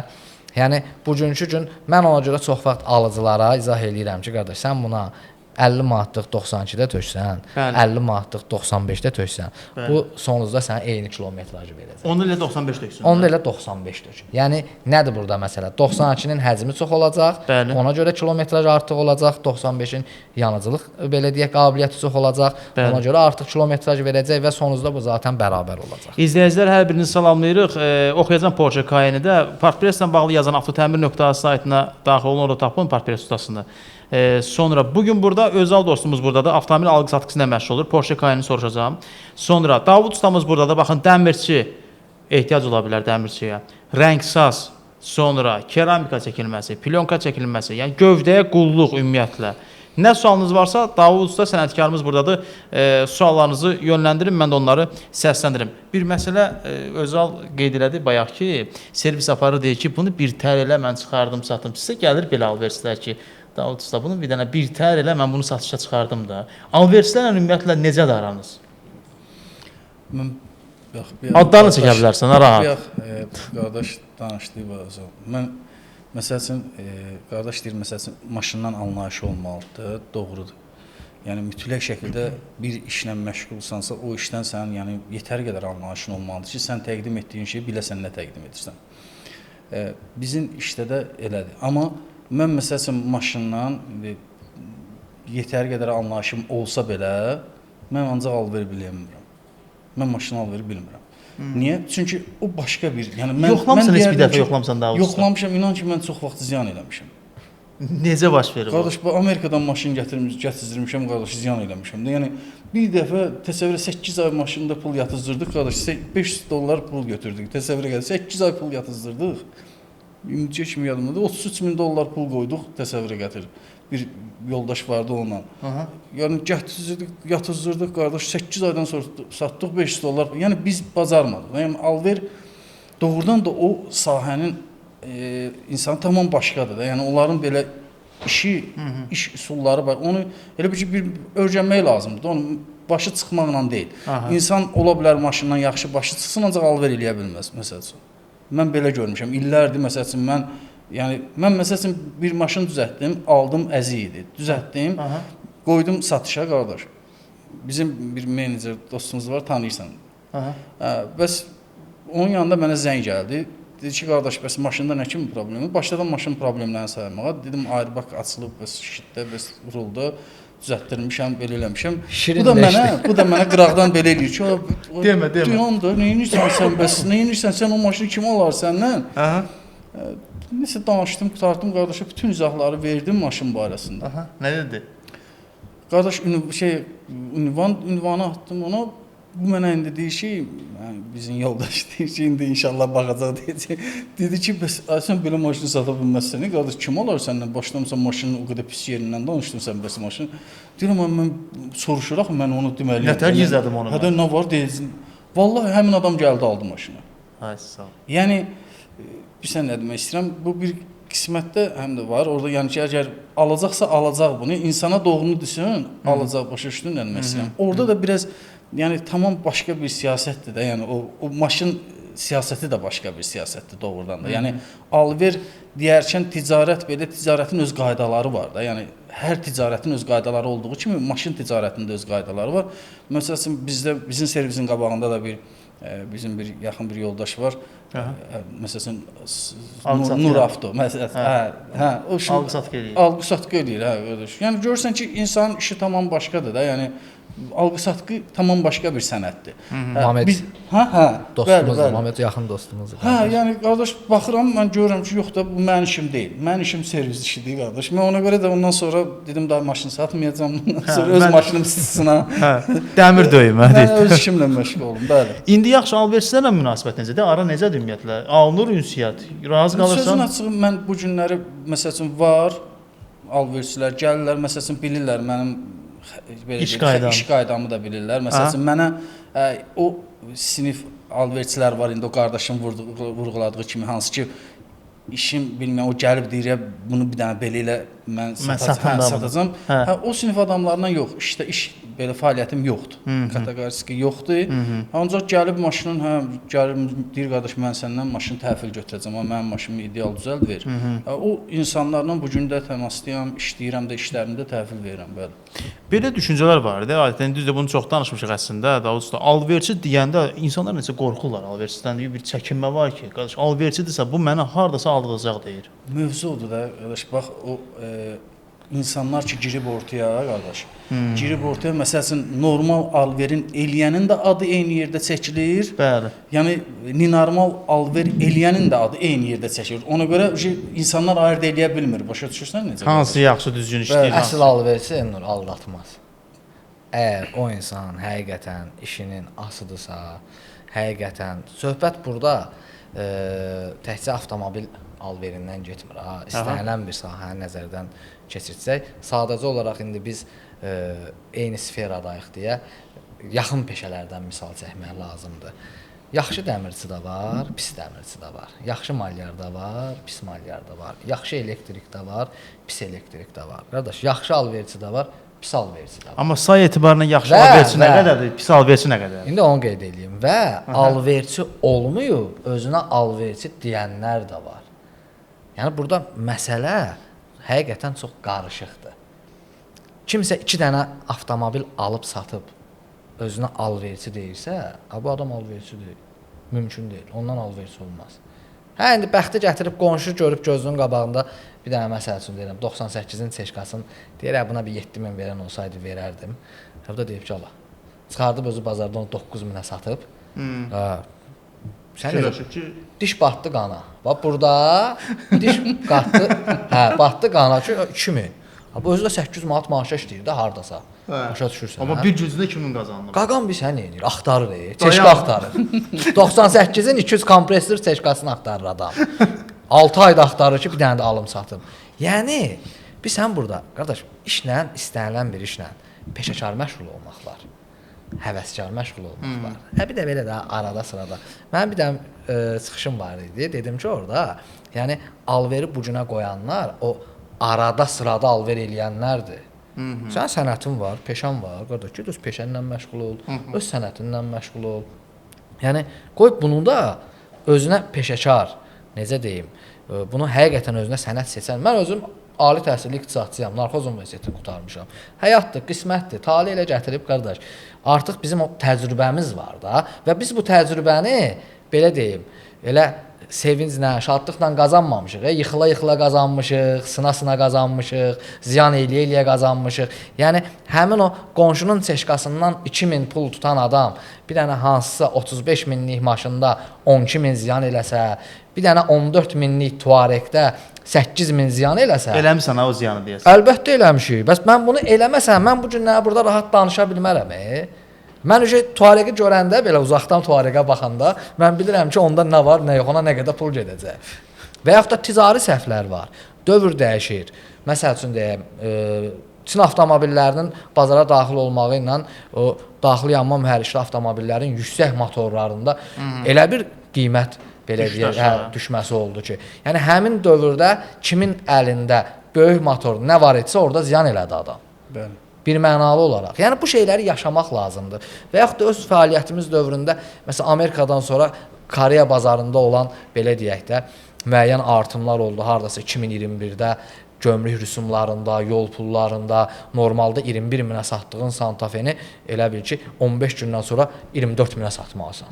Yəni bugünkü gün mən ona görə çox vaxt alıcılara izah eləyirəm ki, qardaş, sən buna 50 manatlıq 92-də töksən, 50 manatlıq 95-də töksən, bu sonunuzda sənə eyni kilometrajı verəcək. Onu elə 95 töksün. Onu elə 95 tökün. Yəni nədir burada məsələ? 92-nin həcmi çox olacaq, ona görə kilometraj artıq olacaq, 95-in yanıcılıq belə deyək qabiliyyəti çox olacaq, ona görə artıq kilometraj verəcək və sonunuzda bu zaten bərabər olacaq. İzləyicilər, hər birinizi salamlayırıq. Oxuyacağım Porsche Cayenne-də Partpreslə bağlı yazan avtotəmir.az saytına daxil olun, orada tapın Partpres ustasını. Sonra bugün burada Özal dostumuz buradadır. Avtomobil algı satqısı ilə məşğul olur. Porsche Cayenne soruşacağım. Sonra Davud ustamız buradadır. Baxın, dəmirçi ehtiyac ola bilər dəmirçiyə. Rəngsaz, sonra keramika çəkilməsi, plyonka çəkilməsi, yəni gövdəyə qulluq ümumiyyətlə. Nə sualınız varsa Davud usta sənətkarımız buradadır. Suallarınızı yönləndirin, mən də onları səsləndirim. Bir məsələ Özal qeyd elədi bayaq ki, servis aparı deyir ki, bunu bir tər elə mən çıxardım, satım. Sizə gəlir belə alversilər ki, Davud usta, bunu bir dənə bir tər elə mən bunu satışa çıxardım da. Alversilərlə ümumiyyətlə necədir aranız? Adlarını çəkə bilərsən, rahat. Qardaş danışdı bazı. Mən məsəl üçün qardaş deyir, məsəl üçün maşından anlayışı olmalıdır, doğrudur. Yəni mütləq şəkildə bir işlə məşğulsansa, o işdən sənin yəni yetər qədər anlayışın olmalıdır ki, sən təqdim etdiyin şeyi biləsən nə təqdim edirsən. Bizim işdə də elədir. Amma mən məsəl üçün maşından yetər qədər anlayışım olsa belə, mən ancaq alver bilmirəm. Mən maşını alveri bilmirəm. Niyə? Çünki o başqa bir, yəni mən yoxlamısan heç bir dəfə yoxlamısan Davud usta? Yoxlamışam, inan ki, mən çox vaxt ziyan eləmişəm. Necə baş verir bu? Qardaş, bu Amerikadan maşın gətirmişəm, qardaş, ziyan eləmişəm. Yəni bir dəfə təsəvvür 8 ay maşında pul yatızdırdıq, qardaş, $500 pul götürdük. Təsəvvür edin, 8 ay pul yatızdırdıq. İndicə kimi yadımdadır, $33.000 pul qoyduq, təsəvvürə gətir. Bir yoldaş vardı onunla. Yəni yatızdırdıq, qardaş, 8 aydan sonra satdıq $500. Yəni biz bacarmadıq. Yəni alver doğrudan da o sahənin insanı tamam başqadır da. Yəni onların belə iş üsulları var. Onu elə bir öyrənmək lazımdır. Onun başı çıxmaqla deyil. İnsan ola bilər maşından yaxşı başı çıxsın, ancaq alver eləyə bilməz məsəl üçün. Mən belə görmüşəm. İllərdir məsəl üçün mən məsəl üçün bir maşın düzəltdim, aldım əzi idi. Düzəltdim, qoydum satışa, qardaş. Bizim bir menecer dostumuz var, tanıyırsan. Bəs onun yanında mənə zəng gəldi. Dedi ki, qardaş, bəs maşında nə kimi problemi? Başladım maşın problemlərini saymağa. Dedim, airbag açılıb, bəs şitdə, bəs rulda düzəltdirmişəm, belə eləmişəm. Bu da mənə qıraqdan belə eləyir ki, demə. Deyəm da, nə edirsən sən, bəs nə edirsən, sən o maşını kim alar səndən? Nəsə danışdım, qutardım qardaşa, bütün izahları verdim maşın barəsində. Nə dedi? Qardaş ünvanı atdım ona. Bu mənə indi deyir ki, bizim yoldaş deyir ki, indi inşallah baxacaq deyəcək. Dedi ki, bəs sən belə maşını sata bilməzsən, qardaş kim olar səndən? Başlamısan maşının o qədər pis yerindən danışdın sən bəs maşını. Deyirəm, mən soruşuraq, mən onu deməliyəm. Nətər gizlədim onu? Hədə nə var deyəcək. Vallahi həmin adam gəldi aldı maşını. Ay sağ ol. Yəni bilirsən nə demək istəyirəm? Bu bir qismətdə həm də var. Orada yəni ki, əgər alacaqsa alacaq bunu. İnsana doğrunu desin, alacaq, başa düşdün nə demək istəyirəm. Orada da biraz yəni tamam başqa bir siyasətdir də. Yəni o maşın siyasəti də başqa bir siyasətdir doğrudan da. Yəni alver deyərkən ticarət belə ticarətin öz qaydaları var da. Yəni hər ticarətin öz qaydaları olduğu kimi maşın ticarətinin də öz qaydaları var. Məsələn bizim servisin qabağında da bizim bir yaxın bir yoldaş var. Məsələn Nur Avto məsələn. O alqı-satqı eləyir. Alqı-satqı eləyir, qardaş. Yəni görürsən ki, insanın işi tamam başqadır da. Yəni alqı-satqı tamam başqa bir sənətdir. Məmməd dostumuzdur, Məmməd yaxın dostumuzdur. Yəni qardaş baxıram, mən görürəm ki, yox da bu mənim işim deyil. Mənim işim servis işidir, qardaş. Mən ona görə də ondan sonra dedim da maşın satmayacağam. Ondan sonra öz maşınım sızsına. Dəmir döymə. Mən öz işimlə məşğul olum, bəli. İndi yaxşı alverçilərlə münasibət necədir? Ara necədir ümumiyyətlə? Alınır ünsiyyət. Razı qalırsan? Sözün açığı mən bu günləri məsələn var alverçilər gəlirlər, məsələn bilirlər mənim iş qaydamı da bilirlər. Məsələn mənə o sinif alverçilər var indi o qardaşım vurğuladığı kimi hansı ki işim bilmirəm o gəlib deyir bunu bir dənə belə elə mən satacağam. O sinif adamlarından yox, iş belə fəaliyyətim yoxdur. Kateqoriki yoxdur. Ancaq gəlib maşının gəlib deyir qardaş mən səndən maşın təhvil götürəcəm, amma mənim maşınımı ideal düzəld ver. O insanlarla bu gün də təmasdayam, işləyirəm də işlərimdə təhvil verirəm, bəli. Belə düşüncələr var idi. Adətən düzdür bunu çox danışmışıq əslində. Daha doğrusu alverçi deyəndə insanlar necə qorxurlar alverçidən bir çəkinmə var ki, qardaş alverçidirsə bu mənə hardasa aldıracaq deyir. Mövzu odur da qardaş bax o insanlar ki girib ortaya qardaş. Girib ortaya məsələn normal alverin eləyənin də adı eyni yerdə çəkilir. Bəli. Yəni normal alver eləyənin də adı eyni yerdə çəkilir. Ona görə insanlar ayırd eləyə bilmir. Başa düşürsən necə? Hansı yaxşı düzgün işləyir? Əsl alverçi Nur aldatmaz. Əgər o insan həqiqətən işinin asıdırsa, həqiqətən söhbət burada təkcə avtomobil alverindən getmir. İstənilən bir sahəni nəzərdən keçirsək, sadəcə olaraq indi biz eyni sferadayıq deyə yaxın peşələrdən misal çəkmək lazımdır. Yaxşı dəmirçi də var, pis dəmirçi də var. Yaxşı malyar da var, pis malyar da var. Yaxşı elektrik də var, pis elektrik də var. Qardaş, yaxşı alverçi də var, pis alverçi də var. Amma say etibarına yaxşı alverçi nə qədərdir, pis alverçi nə qədərdir? İndi onu qeyd edeyim və alverçi olmayıb, özünə alverçi deyənlər də var. Yəni burada məsələ həqiqətən çox qarışıqdır. Kimsə 2 dənə avtomobil alıb satıb özünə alverçi deyirsə, bu adam alverçi deyil. Mümkün deyil. Ondan alverçi olmaz. İndi bəxti gətirib qonşu görüb gözünün qabağında bir dənə məsəl üçün deyirəm 98-in çeşkasını deyir, buna bir 7.000 verən olsaydı verərdim. O da deyib ki, Allah. Çıxardıb özü bazarda onu 9.000-ə satıb. Diş batdı qana. Bax burada diş qatdı. Batdı qana ki 2000. Bu özü də 800 manat maaşa işləyir də hardasa. Başa düşürsən. Amma bir gücdə 2000 qazanır. Qaqam bir sən eləyir, axtarır, çeşka axtarır. 98-in 200 kompresor çeşkasını axtarır adam. 6 ayda axtarır ki, bir dənə də alım satım. Yəni biz sən burada, qardaş, işlə, istənilən bir işlə peşəkar məşğul olmaq var. Həvəskar məşğul olmaq var. Bir də belə də arada sırada. Mənim bir dənə çıxışım var idi. Dedim ki, orada, yəni alveri bu günə qoyanlar o arada sırada alver eləyənlərdir. Sən sənətin var, peşən var, qardaş, ki, öz peşənlə məşğul ol, öz sənətinlə məşğul ol. Yəni qoy bunu da özünə peşəkar, necə deyim, bunu həqiqətən özünə sənət seçən. Mən özüm ali təhsilli iqtisadçıyam, Narkoz Universitetini qurtarmışam. Həyatdır, qismətdir, tale ilə gətirib qardaş. Artıq bizim o təcrübəmiz var da və biz bu təcrübəni belə deyim, elə sevinclə, şadlıqla qazanmamışıq. Yıxıla-yıxıla qazanmışıq, sına-sına qazanmışıq, ziyan eləyə-eləyə qazanmışıq. Yəni həmin o qonşunun çeşkasından 2000 pul tutan adam bir dənə hansısa 35 minlik maşında 12 min ziyan eləsə, bir dənə 14 minlik Tuaregdə 8 min ziyan eləsə, Eləmisən ha o ziyanı deyəsən. əlbəttə eləmişik. Bəs mən bunu eləməsəm, mən bu günləri burada rahat danışa bilmərəm. Mən Tuaregi görəndə, belə uzaqdan Tuaregə baxanda, mən bilirəm ki, onda nə var, nə yox, ona nə qədər pul gedəcək. Və yaxud da ticari səhvlər var. Dövr dəyişir. Məsəl üçün deyəm, Çin avtomobillərinin bazara daxil olmağı ilə o daxili yanma mühərrikli avtomobillərin yüksək motorlarında elə bir qiymət belə deyək, düşməsi oldu ki, yəni həmin dövrdə kimin əlində böyük motor nə var etsə orada ziyan elədi adam. Bəli. Bir mənalı olaraq. Yəni bu şeyləri yaşamaq lazımdır. Və yaxud da öz fəaliyyətimiz dövründə məsələn Amerikadan sonra Koreya bazarında olan belə deyək də müəyyən artımlar oldu. Hardasa 2021-də gömrük rüsumlarında, yol pullarında normalda 21 minə satdığın Santa Fe-ni elə bil ki 15 gündən sonra 24 minə satmalısan.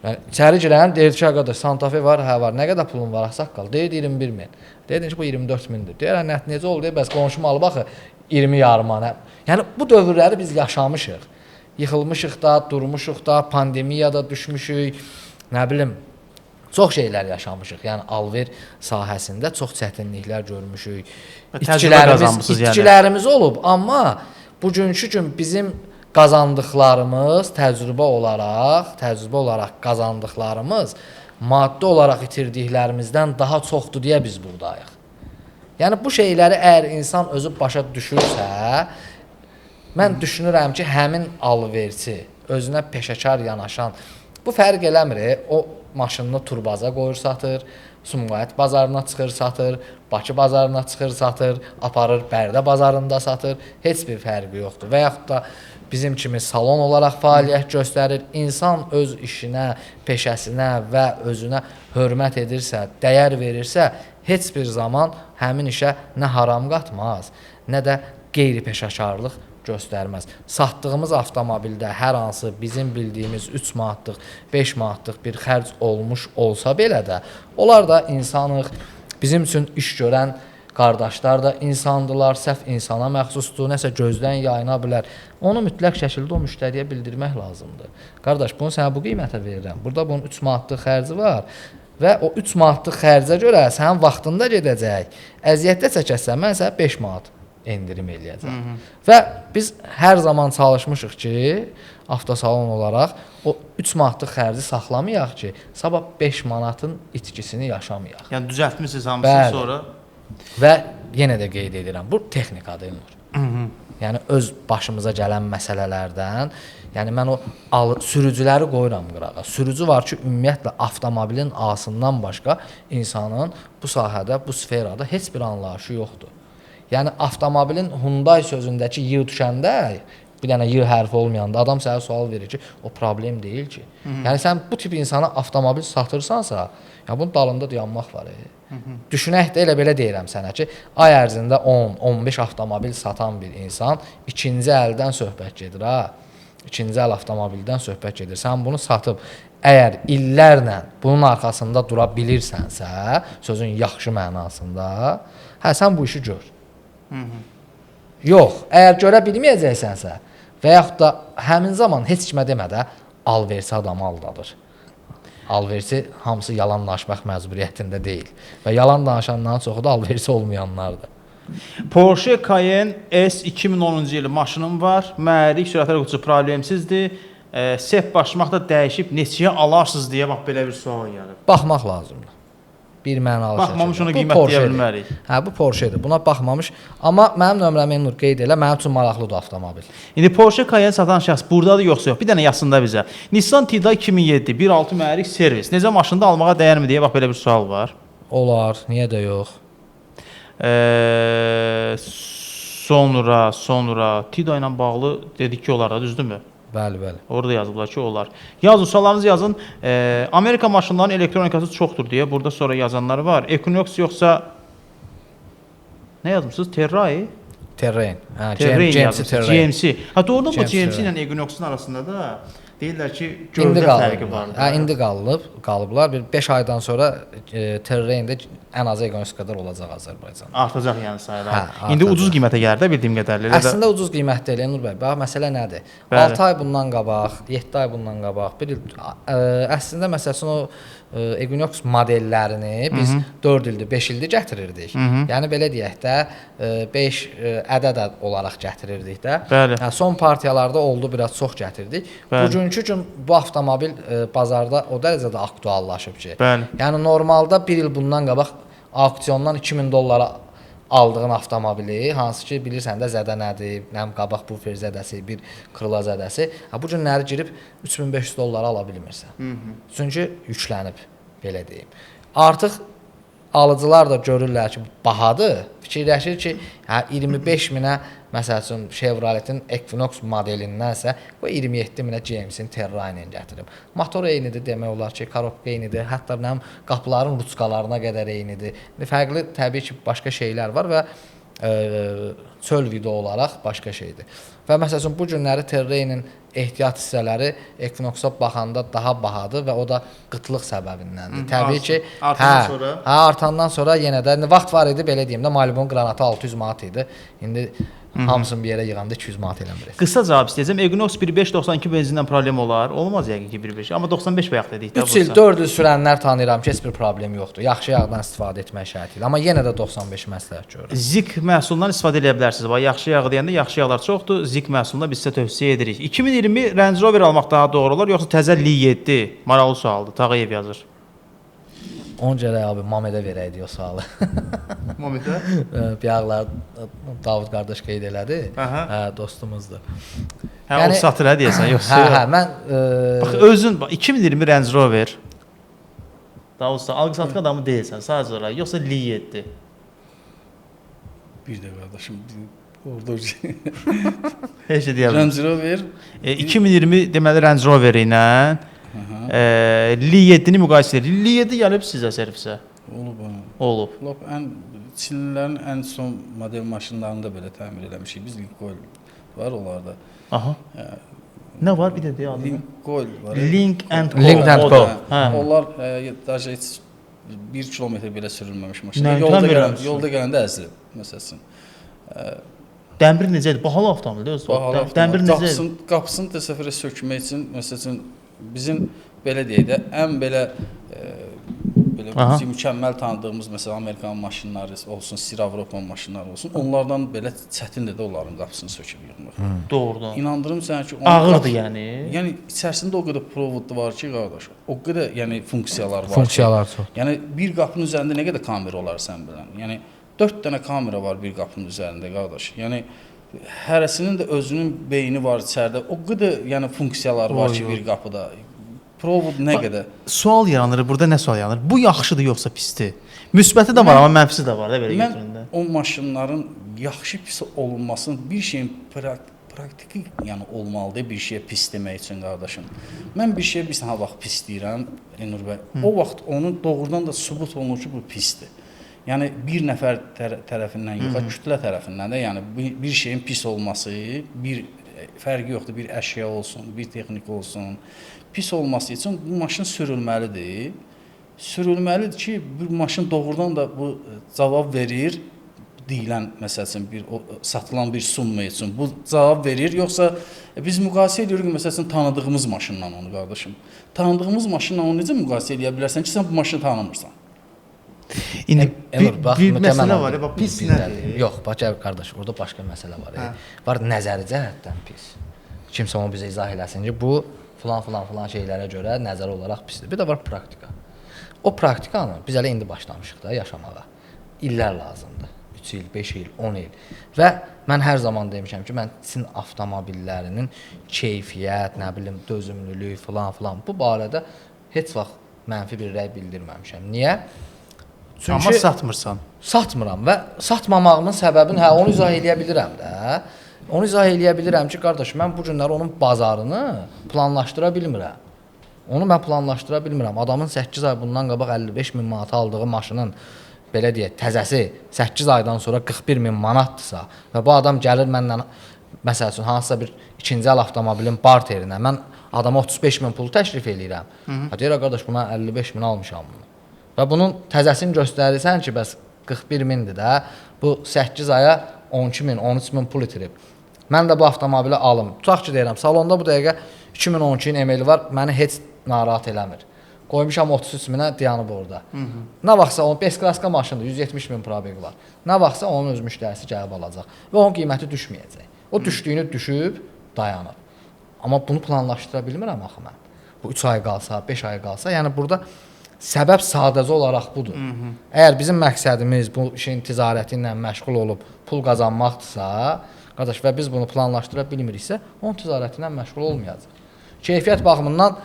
Yəni içəri girən deyir ki, qardaş Santa Fe var, hə var. Nə qədər pulun var ağsaqqal? Deyir 21 min. Deyir ki bu 24 mindir. Deyir necə oldu? Bəs qonşum alıb axı 20 yarımana. Yəni bu dövrləri biz yaşamışıq. Yıxılmışıq da, durmuşuq da, pandemiyada düşmüşük. Nə bilim, çox şeylər yaşamışıq. Yəni alver sahəsində çox çətinliklər görmüşük. İtkilərimiz olub, amma bugünkü gün bizim qazandıqlarımız təcrübə olaraq qazandıqlarımız maddi olaraq itirdiklərimizdən daha çoxdur deyə biz buradayıq. Yəni bu şeyləri əgər insan özü başa düşürsə, mən düşünürəm ki, həmin alverçi, özünə peşəkar yanaşan, bu fərq eləmir. O maşınını turbaza qoyur, satır, Sumqayıt bazarına çıxır, satır, Bakı bazarına çıxır, satır, aparır Bərdə bazarında satır. Heç bir fərqi yoxdur. Və yaxud da bizim kimi salon olaraq fəaliyyət göstərir. İnsan öz işinə, peşəsinə və özünə hörmət edirsə, dəyər verirsə, heç bir zaman həmin işə nə haram qatmaz, nə də qeyri-peşəkarlıq göstərməz. Satdığımız avtomobildə hər hansı bizim bildiyimiz 3 manatlıq, 5 manatlıq bir xərc olmuş olsa belə də, onlar da insanıq. Bizim üçün iş görən qardaşlar da insandılar, səhv insana məxsusdur, nəsə gözdən yayına bilər. Onu mütləq şəkildə o müştəriyə bildirmək lazımdır. Qardaş, bunu sənə bu qiymətə verirəm. Burada bunun 3 manatlıq xərci var. Və o 3 manatlıq xərcə görə sənin vaxtında gedəcək. Əziyyətdə çəkəsən, mən sənə 5 manat endirim eləyəcəm. Və biz hər zaman çalışmışıq ki, avtosalon olaraq o 3 manatlıq xərci saxlamayaq ki, sabah 5 manatın itkisini yaşamayaq. Yəni düzəltmisiniz hamısını sonra. Və yenə də qeyd edirəm, bu texnikadır. Yəni öz başımıza gələn məsələlərdən, yəni mən o sürücüləri qoyuram qırağa. Sürücü var ki, ümumiyyətlə avtomobilin A'sından başqa insanın bu sahədə, bu sferada heç bir anlayışı yoxdur. Yəni avtomobilin Hyundai sözündəki Y düşəndə, bir dənə Y hərfi olmayanda adam sənə sual verir ki, o problem deyil ki. Yəni sən bu tip insana avtomobil satırsansa, ya bunun dalında dayanmaq var. Düşünək də elə belə deyirəm sənə ki, ay ərzində 10-15 avtomobil satan bir insan ikinci əldən söhbət gedir ha. İkinci əl avtomobildən söhbət gedir. Sən bunu satıb əgər illərlə bunun arxasında dura bilirsənsə, sözün yaxşı mənasında, hə sən bu işi gör. Yox, əgər görə bilməyəcəksənsə və yaxud da həmin zaman heç kimə demə də alverçi adamı aldadır. Alverçi hamısı yalan danışmaq məcburiyyətində deyil və yalan danışanların çoxu da alverçi olmayanlardır. Porsche Cayenne S 2010-cu il maşınım var. Mühərrik sürətlər qutusu problemsizdir. Sep başmaqda dəyişib neçəyə alarsınız deyə bax belə bir sual gəlir. Baxmaq lazımdır. Bir mənalı şəkildə. Baxmamış ona qiymət deyə bilmərik. Hə, bu Porsche-dir. Buna baxmamış. Amma mənim nömrəmi Nur qeyd elə, mənim üçün maraqlıdır avtomobil. İndi Porsche Cayenne satan şəxs burdadır yoxsa yox? Bir dənə yazsın da bizə. Nissan Tiida 2007 1.6 mühərrik servis. Necə maşında almağa dəyərmi deyə bax belə bir sual var. Olar, niyə də yox? Sonra Tiida ilə bağlı dedik ki, olar da, düzdürmü? Bəli, bəli. Orada yazıblar ki, olar. Yazın, suallarınızı yazın. Amerika maşınlarının elektronikası çoxdur deyə burada sonra yazanlar var. Equinox yoxsa nə yazmışsınız? Terrain? Terrain. Hə, Terrain GMC yazmışsınız. Terrain. GMC. Ha, doğrudan bu GMC GMC ilə Equinox'un arasında da Deyirlər ki, İndi gövdə fərqi qalıb. var. Hə, indi qalıblar. Bir 5 aydan sonra Terrain-də ən azı Equinox qədər olacaq Azərbaycanda. Artacaq yəni sayılar. Hə, İndi artacaq. ucuz qiymətə gəlir də bildiyim qədərilə. Elə də- Əslində ucuz qiymətdə Elnur bəy. Bax məsələ nədir? Bəli. 6 ay bundan qabaq, 7 ay bundan qabaq, bir il əslində məsələn o Equinox modellərini biz 4 ildir, 5 ildir gətirirdik. Yəni belə deyək də 5 ədəd olaraq gətirirdik də. Bəli. Yəni son partiyalarda oldu biraz çox gətirdik. Bəli. Bugünkü gün bu avtomobil bazarda o dərəcədə aktuallaşıb ki. Bəli. Yəni normalda 1 il bundan qabaq auksiondan 2000 dollara aldığın avtomobili, hansı ki bilirsən də zədə nədir, nəm qabaq bufer zədəsi, bir krıla zədəsi, bu günləri girib 3500 dollara ala bilmirsən. Çünki yüklənib, belə deyim. Artıq alıcılar da görürlər ki, bahadır. Fikirləşir ki, 25 minə məsəl üçün Chevrolet'in Equinox modelindənsə, bu 27 minə GMC-in Terrain-i gətirib. Motor eynidir demək olar ki, korobka eynidir, hətta mənim qapıların ruçkalarına qədər eynidir. Fərqli təbii ki, başqa şeylər var və çöl video olaraq başqa şeydir. Və məsəl üçün bu günləri Terrain-in ehtiyat hissələri Equinox-a baxanda daha bahadır və o da qıtlıq səbəbindəndir. Təbii ki, artandan sonra yenə də vaxt var idi belə deyim də Malibu'nun qranatı 600 manat idi. İndi hamısını bir yerə yığanda 200 manat eləmir. Qısa cavab istəyəcəm. Equinox 1.5-92 benzindən problem olar. Olmaz yəqin ki 1.5. Amma 95 bayaq dedik də. 3 il, 4 il sürənlər tanıyıram ki, heç bir problem yoxdur. Yaxşı yağdan istifadə etmək şərti ilə. Amma yenə də 95 məsləhət görürəm. Zik məhsulundan istifadə edə bilərsiniz. Bax, yaxşı yağ deyəndə yaxşı yağlar çoxdur. Zik məhsulunu biz sizə tövsiyə edirik. 2020 Range Rover almaq daha doğru olar, yoxsa təzə Li7? Maraqlı sualdır. Tağıyev yazır. Onu gərək abi Mamedə verəydi o sualı. Mamedə? Biyağlar Davud qardaş qeyd elədi. Dostumuzdur. Hə, yəni, o satır hə deyəsən, yoxsa? Hə, mən bax özün bax 2020 Range Rover. Davud alqı-satqı adamı deyilsən, sadəcə olaraq, yoxsa Li7? Bir də qardaşım orada Heç şey deyirəm. Range Rover 2020 deməli Range Rover ilə Li7-ni müqayisə edir. Li7 gəlib sizə servisə. Olub. Olub. Lap Çinlilərin ən son model maşınlarını da belə təmir eləmişik. Biz Lincoln var onlarda. Aha. Nə var bir də deyə adı? Lincoln var. Link and Co. Onlar daha heç 1 kilometr belə sürülməmiş maşınlar. Yolda gələndə əzilib məsələn. Dəmir necədir? Bahalı avtomobildir özü. Dəmir necədir? Qapısını təsəvvürə sökmək üçün məsələn bizim belə deyək də ən belə bizim mükəmməl tanıdığımız məsələn Amerikan maşınları olsun, Sir Avropa maşınları olsun, onlardan belə çətindir də onların qapısını söküb yığmaq. Doğrudan. İnandırım sənə ki, ağırdır yəni. Yəni içərisində o qədər provod var ki, qardaş, o qədər yəni funksiyalar var. Funksiyalar çox. Yəni bir qapının üzərində nə qədər kamera olar sən bilən. Yəni 4 dənə kamera var bir qapının üzərində, qardaş. Yəni hərəsinin də özünün beyni var içəridə. O qədər yəni funksiyalar var ki, bir qapıda. Provod nə qədər? Sual yaranır, burada nə sual yaranır? Bu yaxşıdır yoxsa pisdir? Müsbəti də var, amma mənfisi də var da belə götürəndə. Mən o maşınların yaxşı pis olunmasını bir şeyin praktiki yəni olmalıdır bir şeyə pis demək üçün qardaşım. Mən bir şeyə bir vaxt pis deyirəm, Elnur bəy. O vaxt onu doğrudan da sübut olunur ki, bu pisdir. Yəni bir nəfər tərəfindən yox, kütlə tərəfindən də yəni bir şeyin pis olması, bir fərqi yoxdur, bir əşya olsun, bir texnik olsun, pis olması üçün bu maşın sürülməlidir. Sürülməlidir ki, bu maşın doğrudan da bu cavab verir deyilən məsələn bir satılan bir summa üçün bu cavab verir, yoxsa biz müqayisə edirik məsələn tanıdığımız maşınla onu qardaşım. Tanıdığımız maşınla onu necə müqayisə edə bilərsən ki, sən bu maşını tanımırsan? İndi bir məsələ var, pis nədir? Yox, bax qardaş, orada başqa məsələ var. Var nəzəri cəhətdən pis. Kimsə onu bizə izah eləsin ki, bu filan şeylərə görə nəzəri olaraq pisdir. Bir də var praktika. O praktikanı biz hələ indi başlamışıq da yaşamağa. İllər lazımdır. 3 il, 5 il, 10 il. Və mən hər zaman demişəm ki, mən Çin avtomobillərinin keyfiyyət, nə bilim, dözümlülük filan bu barədə heç vaxt mənfi bir rəy bildirməmişəm. Niyə? Çünki amma satmırsan. Satmıram və satmamağımın səbəbini onu izah eləyə bilirəm də. Onu izah eləyə bilirəm ki, qardaş, mən bu günləri onun bazarını planlaşdıra bilmirəm. Onu mən planlaşdıra bilmirəm. Adamın 8 ay bundan qabaq 55 min manata aldığı maşının belə deyək, təzəsi 8 aydan sonra 41 min manatdırsa və bu adam gəlir məndən məsəl üçün hansısa bir ikinci əl avtomobilin barterinə mən adama 35 min pul təklif eləyirəm. Deyir qardaş buna 55 min almışam bunu. Və bunun təzəsini göstərirsən ki, bəs 41 mindir də. Bu 8 aya 12 min, 13 min pul itirib. Mən də bu avtomobili alım. Tutaq ki, deyirəm, salonda bu dəqiqə 2012-nin emeli var, məni heç narahat eləmir. Qoymuşam 33 minə dayanıb orada. Nə vaxtsa onun Beskaska maşındır, 170 min probegi var. Nə vaxtsa onun öz müştərisi gəlib alacaq və onun qiyməti düşməyəcək. O düşdüyünü düşüb dayanır. Amma bunu planlaşdıra bilmirəm axı mən. Bu 3 ay qalsa, 5 ay qalsa, yəni burada səbəb sadəcə olaraq budur. Əgər bizim məqsədimiz bu işin ticarəti ilə məşğul olub pul qazanmaqdırsa, qardaş və biz bunu planlaşdıra bilmiriksə, onun ticarəti ilə məşğul olmayacaq. Keyfiyyət baxımından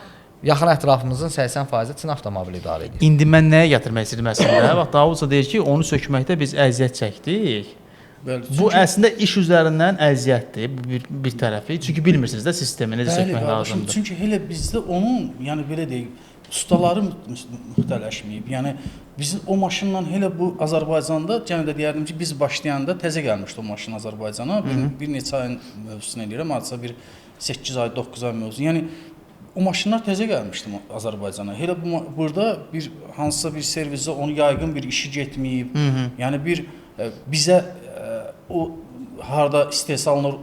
yaxın ətrafımızın 80%-i Çin avtomobili idarə edir. İndi mən nəyə gətirmək istəyirəm əslində? Bax Davudsa deyir ki, onu sökməkdə biz əziyyət çəkdik. Bəli, Bu əslində iş üzərindən əziyyətdir bir tərəfi. Çünki bilmirsiniz də sistemi necə sökmək lazımdır. Çünki elə bizdə onun, yəni belə deyək, ustaları müxtələşməyib. Yəni bizim o maşınla elə bu Azərbaycanda, yəni də deyərdim ki, biz başlayanda təzə gəlmişdi o maşın Azərbaycana. Bir neçə ayın mövzusunu eləyirəm, hardasa bir 8 ay, 9 ay mövzusu. Yəni o maşınlar təzə gəlmişdi Azərbaycana. Elə burada bir hansısa bir servisə onu yayğın bir işi getməyib. Yəni bir bizə o harda istehsal olunur,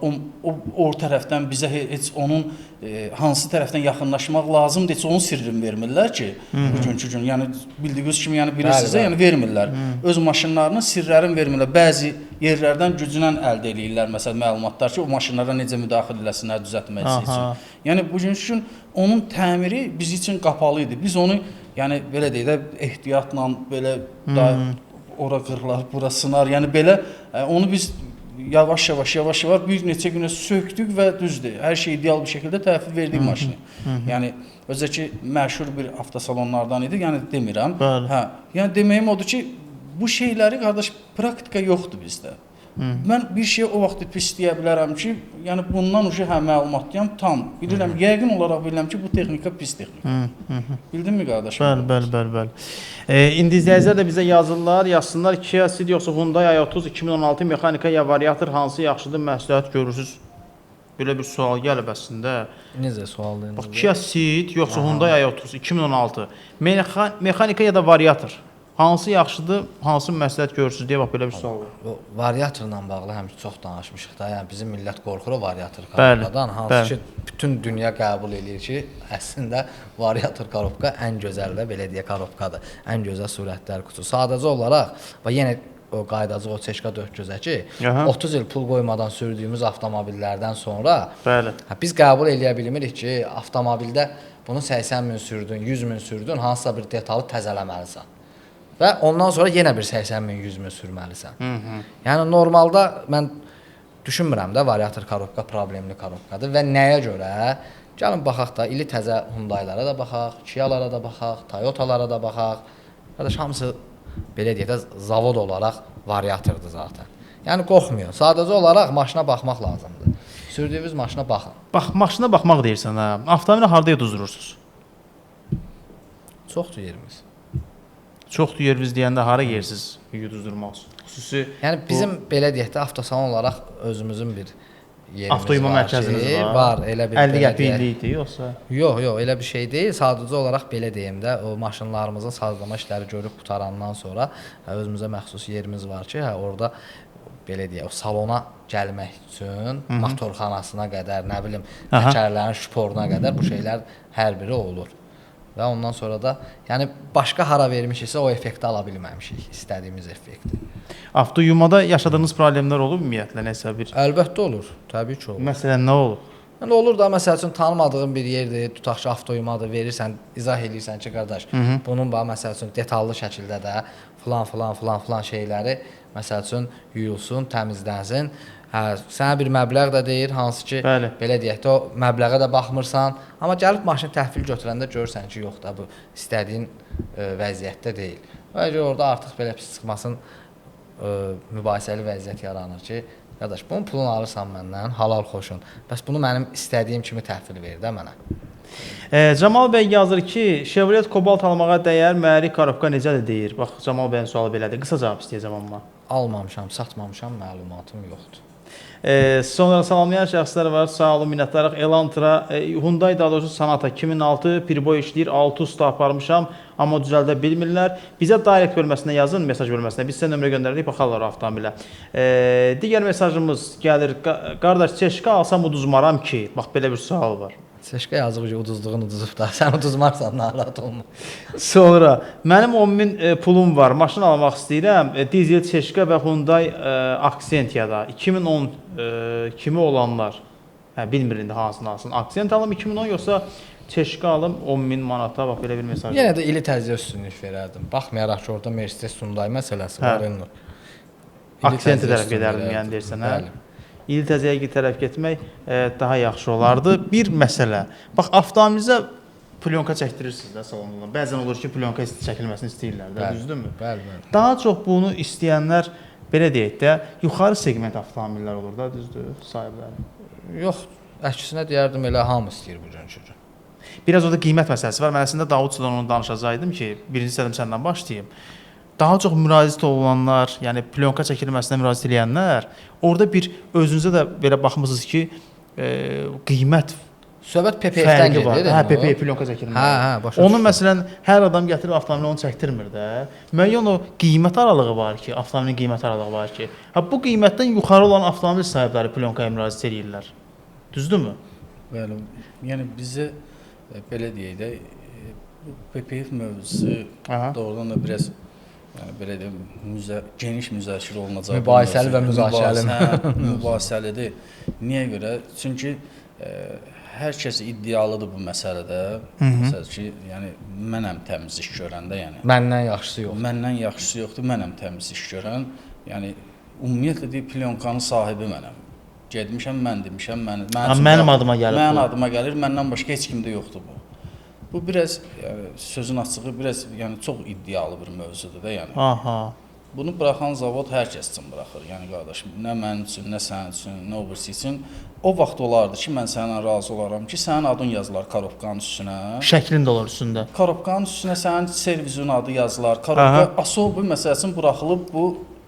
o tərəfdən bizə heç onun hansı tərəfdən yaxınlaşmaq lazımdır, heç onun sirrini vermirlər ki, bugünkü gün. Yəni bildiyiniz kimi, yəni bilirsinizsə, yəni vermirlər. Öz maşınlarının sirlərini vermirlər. Bəzi yerlərdən gücünlə əldə eləyirlər məsələn məlumatlar ki, o maşınlara necə müdaxilə eləsinlər, düzəltməsi üçün. Yəni bugünkü gün onun təmiri biz üçün qapalı idi. Biz onu yəni belə deyək də ehtiyatla belə ora qırılar, bura sınar. Yəni belə onu biz yavaş-yavaş bir neçə günə sökdük və düzdür. Hər şey ideal bir şəkildə təhvil verdik maşını. Yəni özəki məşhur bir avtosalonlardan idi. Yəni demirəm. Hə. Yəni deməyim odur ki, bu şeyləri qardaş praktika yoxdur bizdə. Mən bir şey o vaxt pis deyə bilərəm ki, yəni bundan hə məlumatlıyam tam. Bilirəm, yəqin olaraq bilirəm ki, bu texnika pis texnika. Bildinmi qardaşım? Bəli. İndi izləyicilər də bizə yazsınlar Kia Ceed yoxsa Hyundai i30 2016 mexanika ya variator hansı yaxşıdır, məsləhət görürsüz? Belə bir sual gəlib əslində. Necə sualdır? Bax, Kia Ceed yoxsa Hyundai i30 2016 mexanika ya da variator hansı yaxşıdır, hansı məsləhət görürsüz deyə bax belə bir sual var. O variatorla bağlı həmişə çox danışmışıq da. Yəni bizim millət qorxur o variator korobkadan, hansı ki bütün dünya qəbul eləyir ki, əslində variator korobka ən gözəl və belə deyə korobkadır. Ən gözəl surətlər qutusu. Sadəcə olaraq və yenə o qaydacıq o çeşka 4 gözə ki, 30 il pul qoymadan sürdüyümüz avtomobillərdən sonra biz qəbul eləyə bilmirik ki, avtomobildə bunu 80 min sürdün, 100 min sürdün, hansısa bir detalı təzələməlisən. Və ondan sonra yenə bir 80 min, 100 min sürməlisən. Yəni normalda mən düşünmürəm də variator korobka problemli korobkadır və nəyə görə? Gəlin baxaq da, ili təzə Hyundai'lara da baxaq, Kia'lara da baxaq, Toyota'lara da baxaq. Qardaş hamısı belə deyək də zavod olaraq variatordur zaten. Yəni qorxmuyor. Sadəcə olaraq maşına baxmaq lazımdır. Sürdüyünüz maşına baxın. Bax, maşına baxmaq deyirsən ha. Avtomobili harda yuduzdurursunuz? Çoxdur yerimiz. Çoxdur yeriniz deyəndə hara yersiz yuduzdurmaq üçün? Xüsusi yəni bizim belə deyək də avtosalon olaraq özümüzün bir yerimiz avtoyuma mərkəziniz var. Elə bir 50 qəpiklik idi yoxsa? Yox, elə bir şey deyil. Sadəcə olaraq belə deyim də, o maşınlarımızın sazlama işləri görüb qutarandan sonra özümüzə məxsus yerimiz var ki, orada belə deyək, o salona gəlmək üçün motorxanasına qədər, nə bilim, təkərlərin şporuna qədər bu şeylər hər biri olur. Və ondan sonra da, yəni başqa hara vermişiksə o effekti ala bilməmişik, istədiyimiz effekti. Avtoyumada yaşadığınız problemlər olub ümumiyyətlə nəsə bir? Əlbəttə olur, təbii ki olur. Məsələn, nə olub? Yəni olur da, məsəl üçün tanımadığın bir yerdir, tutaq ki, avtoyumadır, verirsən, izah edirsən ki, qardaş, bunun məsəl üçün detallı şəkildə də filan şeyləri məsəl üçün yuyulsun, təmizlənsin. Sənə bir məbləğ də deyir, hansı ki, belə deyək də, o məbləğə də baxmırsan, amma gəlib maşını təhvil götürəndə görürsən ki, yox da, bu istədiyin vəziyyətdə deyil. Və orada artıq belə pis çıxmasın, mübahisəli vəziyyət yaranır ki, qardaş, bunun pulunu alırsan məndən, halal xoşun, bəs bunu mənim istədiyim kimi təhvil verir də mənə. Camal bəy yazır ki, Chevrolet Cobalt almağa dəyər, mühərrik korobka necədir deyir. Bax, Camal bəyin sualı belədir, qısa cavab istəyəcəm amma. Almamışam, satmamışam, məlumatım yoxdur. Sonra salamlayan şəxslər var. Sağ olun, minnətdarıq. Elantra, Hyundai daha doğrusu Sonata 2006 pirboy işləyir. 6 usta aparmışam, amma düzəldə bilmirlər. Bizə direct bölməsinə yazın, mesaj bölməsinə. Biz sizə nömrə göndəririk, baxarlar avtomobilə. Digər mesajımız gəlir. Qardaş, Çeşka alsam uduzmaram ki. Bax, belə bir sual var. Seçkə yazıq ki, uduzduğun uduzub da. Sən uduzmarsan, narahat olma. Sonra, mənim 10.000 pulum var, maşın almaq istəyirəm. Dizel Çeşka və Hyundai Accentiyada 2010 kimi olanlar. Bilmir indi hansını alsın. Accent alım 2010 yoxsa Çeşka alım 10.000 manata, bax belə bir mesaj. Yenə də ili təzyiyə üstünlük verərdim. Baxmayaraq ki, orada Mercedes Hyundai məsələsi var. Accenti tərəf gedərdim, yəni deyirsən, hə? Bəli. İli təzyiyə tərəf getmək daha yaxşı olardı. Bir məsələ. Bax, avtomobilinizə plyonka çəkdirirsiniz də salondan. Bəzən olur ki, plyonka çəkilməsini istəyirlər də, düzdürmü? Bəli, bəli. Daha çox bunu istəyənlər, belə deyək də, yuxarı segment avtomobillər olur da, düzdür, sahibləri. Yox, əksinə deyərdim elə hamı istəyir bu gün. Biraz orada qiymət məsələsi var. Mən əslində Davudçudan onu danışacaqdım ki, birinci istədim səndən başlayayım. Daha çox müraciət olunanlar, yəni plyonka çəkilməsinə müraciət edənlər, orada bir özünüzə də belə baxmısınız ki, qiymət söhbət PPF-dən gedir. Hə, PPF plyonka çəkilmə. Hə, başa düşdüm. Onu məsələn hər adam gətirib avtomobili onu çəkdirmir də. Müəyyən o qiymət aralığı var ki, avtomobilin qiymət aralığı var ki. Ha bu qiymətdən yuxarı olan avtomobil sahibləri plyonkaya müraciət edirlər. Düzdürmü? Bəli. Yəni bizə belə deyək də PPF mövzusu doğrudan da biraz yəni belə deyim, geniş müzakirə olunacaq. Mübahisəli və müzakirəli. Mübahisəlidir. Niyə görə? Çünki hər kəs iddialıdır bu məsələdə. Məsələn ki, yəni mənəm təmiz iş görəndə, yəni məndən yaxşısı yoxdur. Məndən yaxşısı yoxdur, mənəm təmiz iş görən. Yəni ümumiyyətlə deyib plyonkanın sahibi mənəm. Getmişəm, mən demişəm, mənim adıma gəlir. Mənim adıma gəlir, məndən başqa heç kimdə yoxdur bu. Bu biraz sözün açığı biraz yəni çox iddialı bir mövzudur da yəni. Aha. Bunu buraxan zavod hər kəs üçün buraxır. Yəni qardaşım, nə mənim üçün, nə sənin üçün, nə o birisi üçün. O vaxt olardı ki, mən səninlə razı olaram ki, sənin adın yazılar korobkanın üstünə. Şəklin də olur üstündə. Korobkanın üstünə sənin servisin adı yazılar. Korobka asıl məsələsini buraxılıb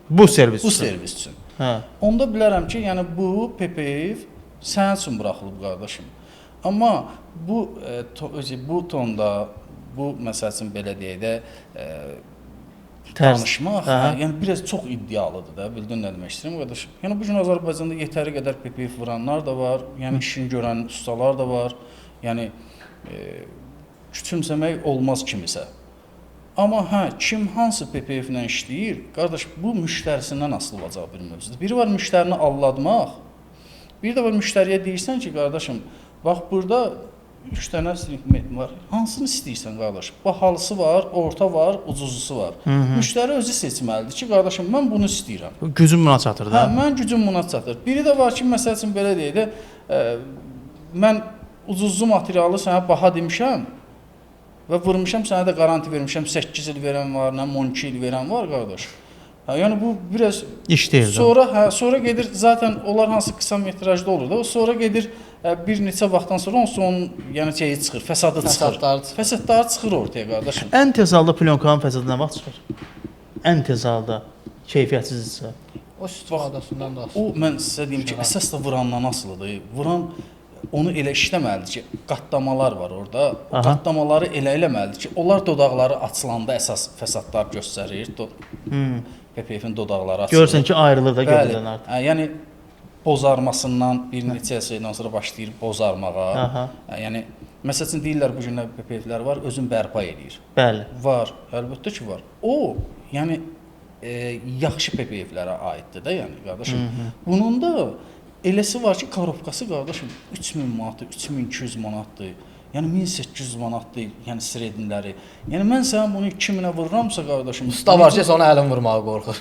bu servis üçün. Hə. Onda bilərəm ki, yəni bu PPF sənin üçün buraxılıb qardaşım. Amma bu tonda, bu məsələn belə deyək də danışmaq, yəni biraz çox iddialıdır da, bildin nə demək istəyirəm qardaşım. Yəni bu gün Azərbaycanda yetəri qədər PPF vuranlar da var, yəni işini görən ustalar da var. Yəni küçümsəmək olmaz kimisə. Amma kim hansı PPF ilə işləyir, qardaş bu müştərisindən asılı olacaq bir mövzudur. Biri var müştərini aldatmaq, bir də var müştəriyə deyirsən ki, qardaşım, bax burada 3 dənə segment var. Hansını istəyirsən qardaş? Bahalısı var, orta var, ucuzlusu var. Müştəri özü seçməlidir ki, qardaşım mən bunu istəyirəm. Gücüm buna çatır da. Hə, mən gücüm buna çatır. Biri də var ki, məsəl üçün belə deyək də, mən ucuzlu materialı sənə baha demişəm və vurmuşam, sənə də qaranti vermişəm, 8 il verən var, 12 il verən var qardaş. Yəni bu biraz iş deyil. Sonra gedir zaten onlar hansı qısa metrajda olur da, o sonra gedir bir neçə vaxtdan sonra onun yəni şeyi çıxır, fəsadı çıxır. Fəsadları çıxır ortaya qardaşım. Ən tez halda plyonkanın fəsadı nə vaxt çıxır? Ən tez halda keyfiyyətsizdirsə. O istifadəsindən də asılıdır. O mən sizə deyim ki, əsas da vurandan asılıdır. Vuran onu elə işləməlidir ki, qatlamalar var orada. O qatlamaları elə eləməlidir ki, onlar dodaqları açılanda əsas fəsadlar göstərir. PPF-in dodaqları açılır. Görürsən ki, ayrılır da gövdədən artıq. Yəni bozarmasından bir neçə şeydən sonra başlayır bozarmağa. Yəni məsələn deyirlər bu günlər PPF-lər var, özün bərpa edir. Bəli. Var, əlbəttə ki var. O, yəni yaxşı PPF-lərə aiddir də, yəni qardaşım. Bunun da eləsi var ki, korobkası qardaşım 3000 manatdır, 3200 manatdır. Yəni 1800 manatdır, yəni sredinləri. Yəni mən sənə bunu 2000-ə vururamsa qardaşım, usta var ki, ona əlin vurmağa qorxur.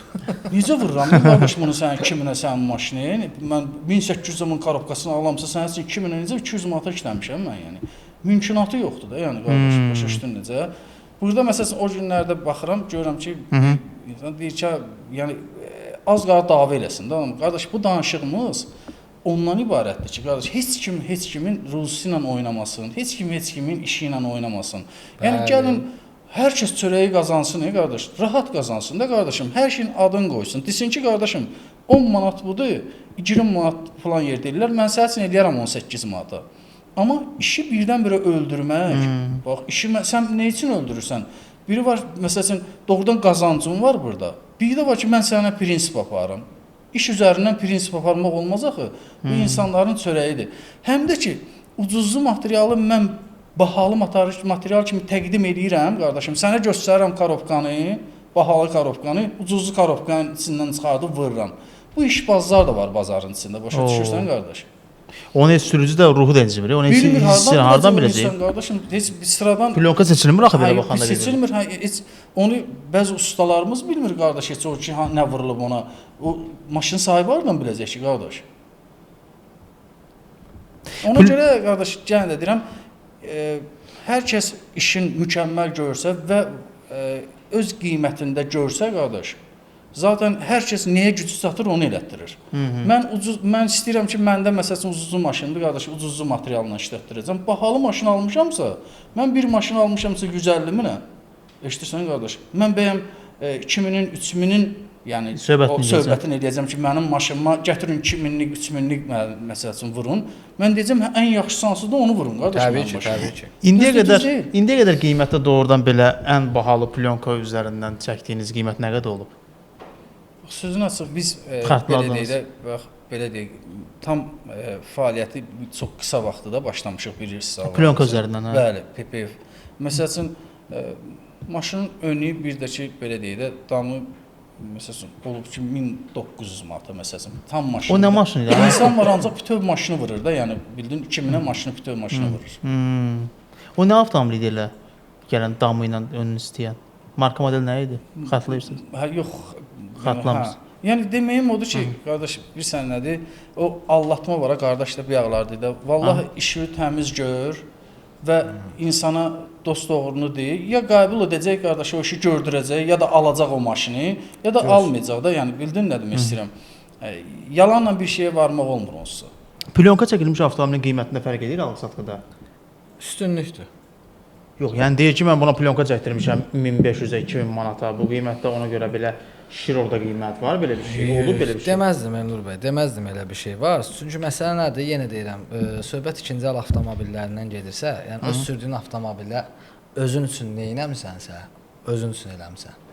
Necə vururam qardaşım bunu sənin 2000-ə sənin maşını? Mən 1800-in korobkasını alamsa sənin üçün 2000-ə necə 200 manata işləmişəm mən, yəni. Mümkünatı yoxdur da, yəni qardaşım, başa düşdün necə? Burada məsələn o günlərdə baxıram, görürəm ki, insan deyir ki, yəni az qala dava eləsin də, qardaş bu danışığımız ondan ibarətdir ki, qardaş, heç kimin ruzusu ilə oynamasın, heç kimin işi ilə oynamasın. Yəni gəlin hər kəs çörəyi qazansın, qardaş, rahat qazansın da qardaşım, hər şeyin adını qoysun. Desin ki, qardaşım, 10 manat budur, 20 manat falan yer deyirlər. Mən sənin üçün eləyərəm 18 manata. Amma işi birdən-birə öldürmək, bax, işi sən nə üçün öldürürsən? Biri var, məsələn, doğrudan qazancın var burada. Bir də var ki, mən sənə prinsip aparım. İş üzərindən prinsip aparmaq olmaz axı. Bu insanların çörəyidir. Həm də ki, ucuzlu materialı mən bahalı material kimi təqdim edirəm, qardaşım. Sənə göstərirəm korobkanı, bahalı korobkanı, ucuzlu korobkanın içindən çıxardıb vururam. Bu işbazlar da var bazarın içində, başa düşürsən, qardaş? Onun heç sürücü də ruhu da incimir. Onun Bilmir, hardan biləcək? Qardaşım, heç bir sıradan Plyonka seçilmir axı belə baxanda. Seçilmir. Heç onu bəzi ustalarımız bilmir, qardaş, heç o ki, nə vurulub ona. O maşın sahibi hardan biləcək ki, qardaş? Ona görə, qardaş, yenə də deyirəm, hər kəs işin mükəmməl görsə və öz qiymətində görsə, qardaş, zaten hər kəs nəyə gücü çatır, onu elətdirir. Mən istəyirəm ki, məndə məsələn ucuzlu maşındır, qardaş, ucuzlu materialla işlətdirəcəm. Bahalı maşın almışamsa, mən bir maşın almışamsa 150 minə, eşidirsən, qardaş, mən bəyəm 2000-in, 3000-in, yəni söhbətini eləyəcəm ki, mənim maşınıma gətirin 2000-lik, 3000-lik məsələn vurun. Mən deyəcəm, ən yaxşısı hansıdır, onu vurun, qardaş. Təbii ki. İndiyə qədər qiymətdə doğrudan belə ən bahalı plyonka üzərindən çəkdiyiniz qiymət nə qədər olub? Sözün açıq, biz belə deyək, tam fəaliyyəti çox qısa vaxtda başlamışıq bilirsiniz. Plyonka üzərindən, hə? Bəli, PPF. Məsəl üçün, maşının önü bir də ki, belə deyək də, damı, məsəl üçün, olub ki, 1900 manata, məsəl üçün, tam maşın. O nə maşın idi? İnsan var, ancaq bütöv maşını vurur da, yəni, bildin, 2000-ə maşını, bütöv maşını vurur. O nə avtomobil idi elə? Gələn damı ilə önünü istəyən. Marka model nə idi? Xatırlayırsınız? Yox. Xatırlamırsınız. Yəni deməyim odur ki, qardaş, bilirsən nədir? O allatma var, qardaş da bu yağlardır da. Vallahi işi təmiz gör və insana dost doğrunu deyil. Ya qəbul edəcək qardaş, o işi gördürəcək, ya da alacaq o maşını, ya da almayacaq da. Yəni bildin nə demək istəyirəm? Yalanla bir şeyə varmaq olmur onsuz. Plyonka çəkilmiş avtomobilin qiymətində fərq edir alıq-satqıda? Üstünlükdür. Yox, yəni deyir ki, mən buna plyonka çəkdirmişəm 1500-ə 2000 manata. Bu qiymətdə ona görə belə şir orada qiymət var, belə bir şey olub, belə bir şey. Deməzdim Elnur bəy, deməzdim elə bir şey var. Çünki məsələ nədir? Yenə deyirəm, söhbət ikinci əl avtomobillərindən gedirsə, yəni öz sürdüyün avtomobillə özün üçün nə etmisənsə, özün üçün eləmisən.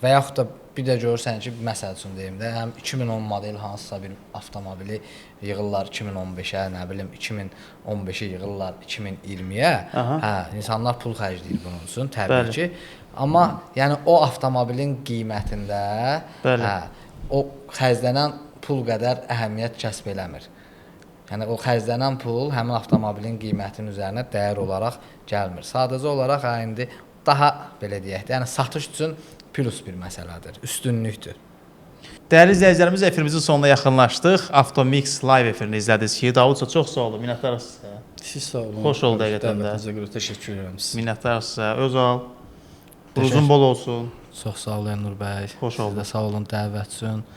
Və yaxud da bir də görürsən ki, məsəl üçün deyim də, həm 2010 model hansısa bir avtomobili yığırlar 2015-ə, nə bilim 2015-i yığırlar 2020-yə. Hə, insanlar pul xərcləyir bunun üçün, təbii ki. Amma yəni o avtomobilin qiymətində o xərclənən pul qədər əhəmiyyət kəsb eləmir. Yəni o xərclənən pul həmin avtomobilin qiymətinin üzərinə dəyər olaraq gəlmir. Sadəcə olaraq indi daha belə deyək də, yəni satış üçün plus bir məsələdir, üstünlükdür. Dəyərli izləyicilərimiz, efirimizin sonuna yaxınlaşdıq. Avtomix live efirini izlədiniz ki, Davud çox sağ olun, minnətdarıq sizə. Siz sağ olun. Xoş oldu həqiqətən də. Dəvətinizə görə təşəkkür edirəm sizə. Minnətdarıq sizə. Özal, uzun bol olsun. Çox sağ olun Elnur bəy. Xoş oldu. Siz də sağ olun dəvət üçün.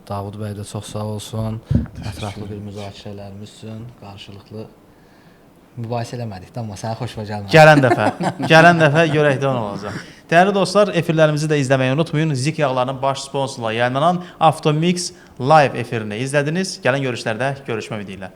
Davud bəy də çox sağ olsun. Ətraflı bir müzakirələrimiz üçün qarşılıqlı mübahisə eləmədik də, amma sənə xoşuma gəlmədi. Gələn dəfə görəkdə nə olacaq. Dəyərli dostlar, efirlərimizi də izləməyi unutmayın. Zik yağlarının baş sponsorluğu yayınlanan Avtomix live efirini izlədiniz. Gələn görüşlərdə görüşmək ümidilə.